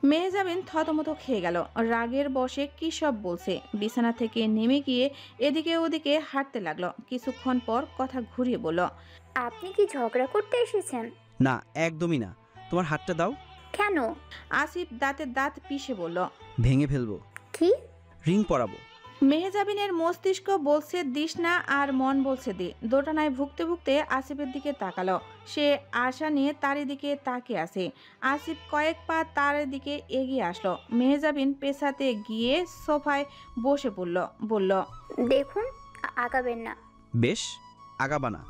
মেহজাবিন থতমত খেয়ে গেল। রাগের বশে কি সব বলছে। বিছানা থেকে নেমে গিয়ে এদিকে ওদিকে হাঁটতে লাগলো। কিছুক্ষণ পর কথা ঘুরিয়ে বলল, আপনি কি ঝগড়া করতে এসেছেন? না, একদমই না। তোমার হাতটা দাও। কেন? আসিফ দাঁতে দাঁত পিষে বলল, ভেঙে ফেলবো। কি? রিং পরাবো। মেহজাবিনের মস্তিষ্ক বলছে দিস না, আর মন বলছে দে। দোটানায় ভুগতে ভুগতে আসিফের দিকে তাকালো। সে আশা নিয়ে তার দিকে তাকিয়ে আছে। আসিফ কয়েক পা তার দিকে এগিয়ে আসলো। মেহজাবিন পেছাতে গিয়ে সোফায় বসে পড়ল, বলল, দেখুন, আগাবেন না। বেশ, আগাবানা,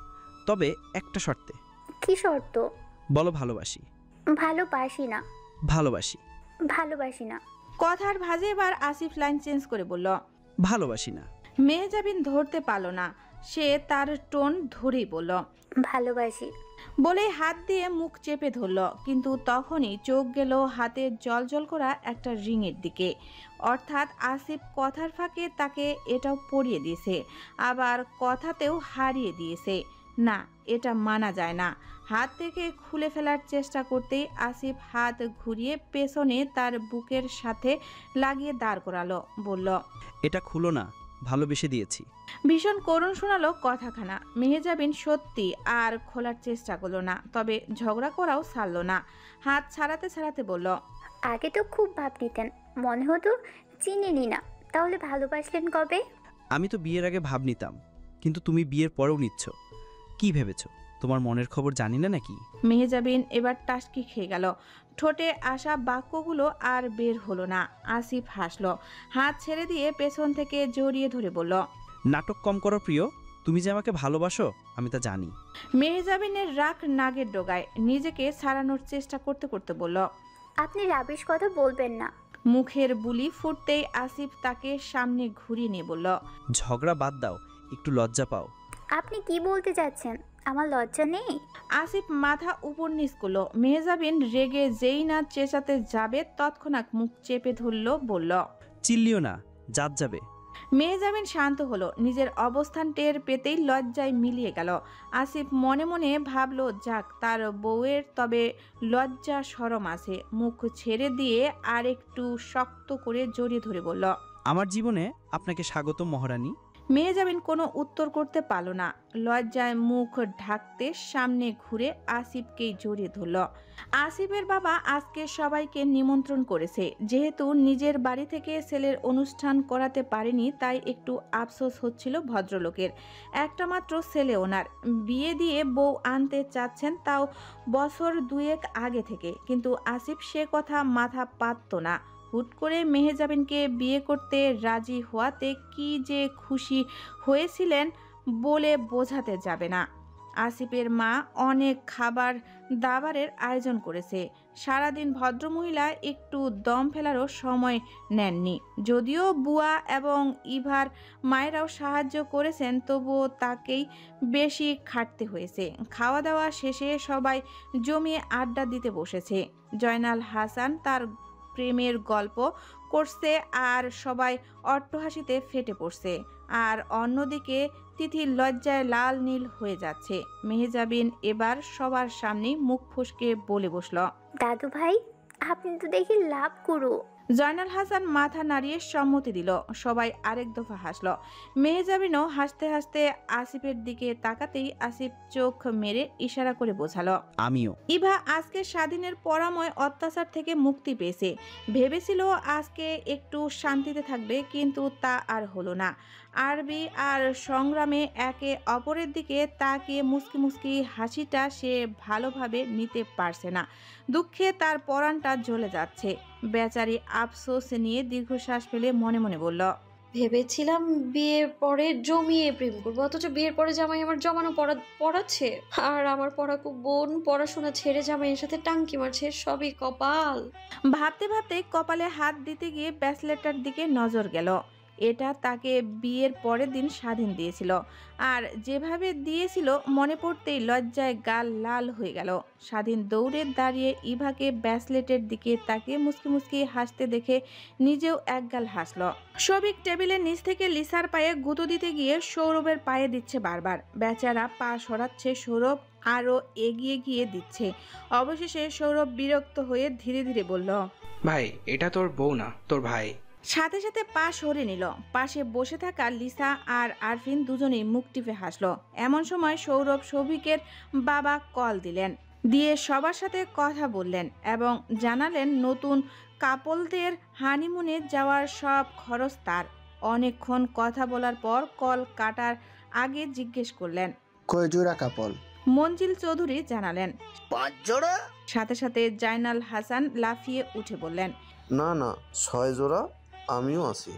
তবে একটা শর্তে। কি শর্ত? বলো ভালোবাসি। ভালোবাসি না। ভালোবাসি। ভালোবাসি না। কথার ভাঁজে এবার আসিফ লাইন চেঞ্জ করে বলল, ভালোবাসি না। মেহজাবিন ধরতে পারল না, সে তার টোন ধরেই বলল, ভালোবাসি। বলে হাত দিয়ে মুখ চেপে ধরল, কিন্তু তখনই চোখ গেল হাতে জল করা একটা রিংয়ের দিকে। অর্থাৎ আসিফ কথার ফাঁকে তাকে এটাও পরিয়ে দিয়েছে, আবার কথাতেও হারিয়ে দিয়েছে। না, এটা মানা যায় না। হাত থেকে খুলে ফেলার চেষ্টা করতেই আসিফ হাত ঘুরিয়ে পেছনে তার বুকের সাথে লাগিয়ে দাঁড় করালো, বলল, এটা খুলো না, ভালোবেসে দিয়েছি। ভীষণ করুণ শোনালো কথাখানা। মেহজাবিন সত্যি আর খোলার চেষ্টা করলো না, তবে ঝগড়া করাও ছাড়লো না। হাত ছাড়াতে বলল, আগে তো খুব ভাব নিতেন, মনে হতো চিনেনি না, তাহলে ভালোবাসলেন কবে? আমি তো বিয়ের আগে ভাব নিতাম, কিন্তু তুমি বিয়ের পরেও নিচ্ছ। কি ভেবেছো তোমার মনের খবর জানি না নাকি? মেহজাবিন এবার টাসকি খেয়ে গেল। ঠোঁটে আসা বাক্যগুলো আর বের হলো না। আসিফ হাসলো, হাত ছেড়ে দিয়ে পেছন থেকে জড়িয়ে ধরে বলল, নাটক কম করো প্রিয়, তুমি যে আমাকে ভালোবাসো আমি তা জানি। মেহজাবিনের রাগ নাগের ডগায়, নিজেকে ছাড়ানোর চেষ্টা করতে বলল, আপনি রাবিশ কথা বলবেন না। মুখের বুলি ফুটতেই আসিফ তাকে সামনে ঘুরিয়ে নিয়ে বলল, ঝগড়া বাদ দাও, একটু লজ্জা পাও। আপনি কি বলতে চাচ্ছেন? আমার লজ্জা নেই? আসিফ মাথা উপর নিচ করল। মেহজাবিন রেগে যেই না চেঁচাতে যাবে তৎক্ষণাৎ মুখ চেপে ধরল, বলল, চিল্লিও না, জাত যাবে। মেহজাবিন শান্ত হলো। নিজের অবস্থান টের পেতেই লজ্জায় মিলিয়ে গেল। আসিফ মনে মনে ভাবলো, যাক, তার বউয়ের তবে লজ্জা শরম আছে। মুখ ছেড়ে দিয়ে আর একটু শক্ত করে জড়িয়ে ধরে বলল, আমার জীবনে আপনাকে স্বাগত মহারানী। মেহজাবিন কোনো উত্তর করতে পারল না। লজ্জায় মুখ ঢাকতে সামনে ঘুরে আসিফকেই জড়িয়ে ধরল। আসিফের বাবা আজকে সবাইকে নিমন্ত্রণ করেছে। যেহেতু নিজের বাড়ি থেকে ছেলের অনুষ্ঠান করাতে পারেনি, তাই একটু আফসোস হচ্ছিল ভদ্রলোকের। একটা মাত্র ছেলে ওনার, বিয়ে দিয়ে বউ আনতে চাচ্ছেন, তাও বছর দুয়েক আগে থেকে। কিন্তু আসিফ সে কথা মাথা পাতত না। হুট করে মেহজাবিনকে বিয়ে করতে রাজি হওয়াতে কি যে খুশি হয়েছিলেন বলে বোঝাতে যাবে না। আসিফের মা অনেক খাবার দাবারের আয়োজন করেছে। সারাদিন ভদ্রমহিলা একটু দম ফেলারও সময় নেননি। যদিও বুয়া এবং ইভার মায়েরাও সাহায্য করেছেন, তবুও তাকেই বেশি খাটতে হয়েছে। খাওয়া দাওয়া শেষে সবাই জমিয়ে আড্ডা দিতে বসেছে। জয়নাল হাসান তার প্রেমের গল্প করছে আর সবাই অট্টহাসিতে ফেটে পড়ছে। আর অন্যদিকে তিথি লজ্জায় লাল নীল হয়ে যাচ্ছে। মেহজাবিন এবার সবার সামনে মুখ ফসকে বলে বসল, দাদু ভাই, আপনি তো দেখি লাভ গুরু। জয়নাল হাসান মাথা নাড়িয়ে সম্মতি দিল। সবাই আরেক দফা হাসল। মেহজাবিনও হাসতে হাসতে আসিফের দিকে তাকাতেই আসিফ চোখ মেরে ইশারা করে বোঝালো, আমিও। ইভা আজকে স্বাধীনের পরাময় অত্যাচার থেকে মুক্তি পেয়েছে। ভেবেছিল আজকে একটু শান্তিতে থাকবে, কিন্তু তা আর হলো না। আরবি আর সংগ্রামে একে অপরের দিকে তাকিয়ে মুচকি মুচকি হাসিটা সে ভালোভাবে নিতে পারছে না। দুঃখে তার পরাণটা জ্বলে যাচ্ছে। বেচারি আফসোস নিয়ে দীর্ঘশ্বাস ফেলে মনে মনে বলল, ভেবেছিলাম বিয়ের পরে জমিয়ে প্রেম করবো, অথচ বিয়ের পরে জামাই আমার জমানো পড়াচ্ছে, আর আমার পড়াকু বোন পড়াশোনা ছেড়ে জামাইয়ের সাথে টাঙ্কি মারছে। সবই কপাল। ভাবতে ভাবতে কপালে হাত দিতে গিয়ে ব্যাসলেটটার দিকে নজর গেল। এটা তাকে বিয়ের পরের দিন স্বাধীন দিয়েছিল, আর যেভাবে দিয়েছিল মনে পড়তেই লজ্জায় গাল লাল হয়ে গেল। স্বাধীন দৌড়ে দাঁড়িয়ে ইভাকে ব্যাসলেটের দিকে তাকিয়ে মুচকি মুচকি হাসতে দেখে নিজেও একগাল হাসল। সবিক টেবিলের নিচ থেকে লিসার পায়ে গুঁতো দিতে গিয়ে সৌরভের পায়ে দিচ্ছে বারবার। বেচারা পা সরাচ্ছে, সৌরভ আরও এগিয়ে গিয়ে দিচ্ছে। অবশেষে সৌরভ বিরক্ত হয়ে ধীরে ধীরে বলল, ভাই, এটা তোর বউ না, তোর ভাই। সাথে সাথে পা সরে নিল। পাশে বসে থাকা লিসা আর আরফিন দুজনেই মুখ টিপে হাসলো। এমন সময় সৌরভ সৌভিকের বাবা কল দিলেন, দিয়ে সবার সাথে কথা বললেন এবং জানালেন নতুন কাপলদের হানিমুনে যাওয়ার সব খরচ তার। অনেকক্ষণ কথা বলার পর কল কাটার আগে জিজ্ঞেস করলেন, কয় জোড়া কাপল? মঞ্জিল চৌধুরী জানালেন। 5 জোড়া? সাথে সাথে জাইনাল হাসান লাফিয়ে উঠে বললেন, না না, 6 জোড়া, আমিও আছি।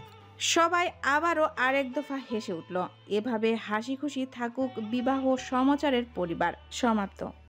সবাই আবারও আরেক দফা হেসে উঠল। এভাবে হাসি খুশি থাকুক বিবাহ সমাচারের পরিবার। সমাপ্ত।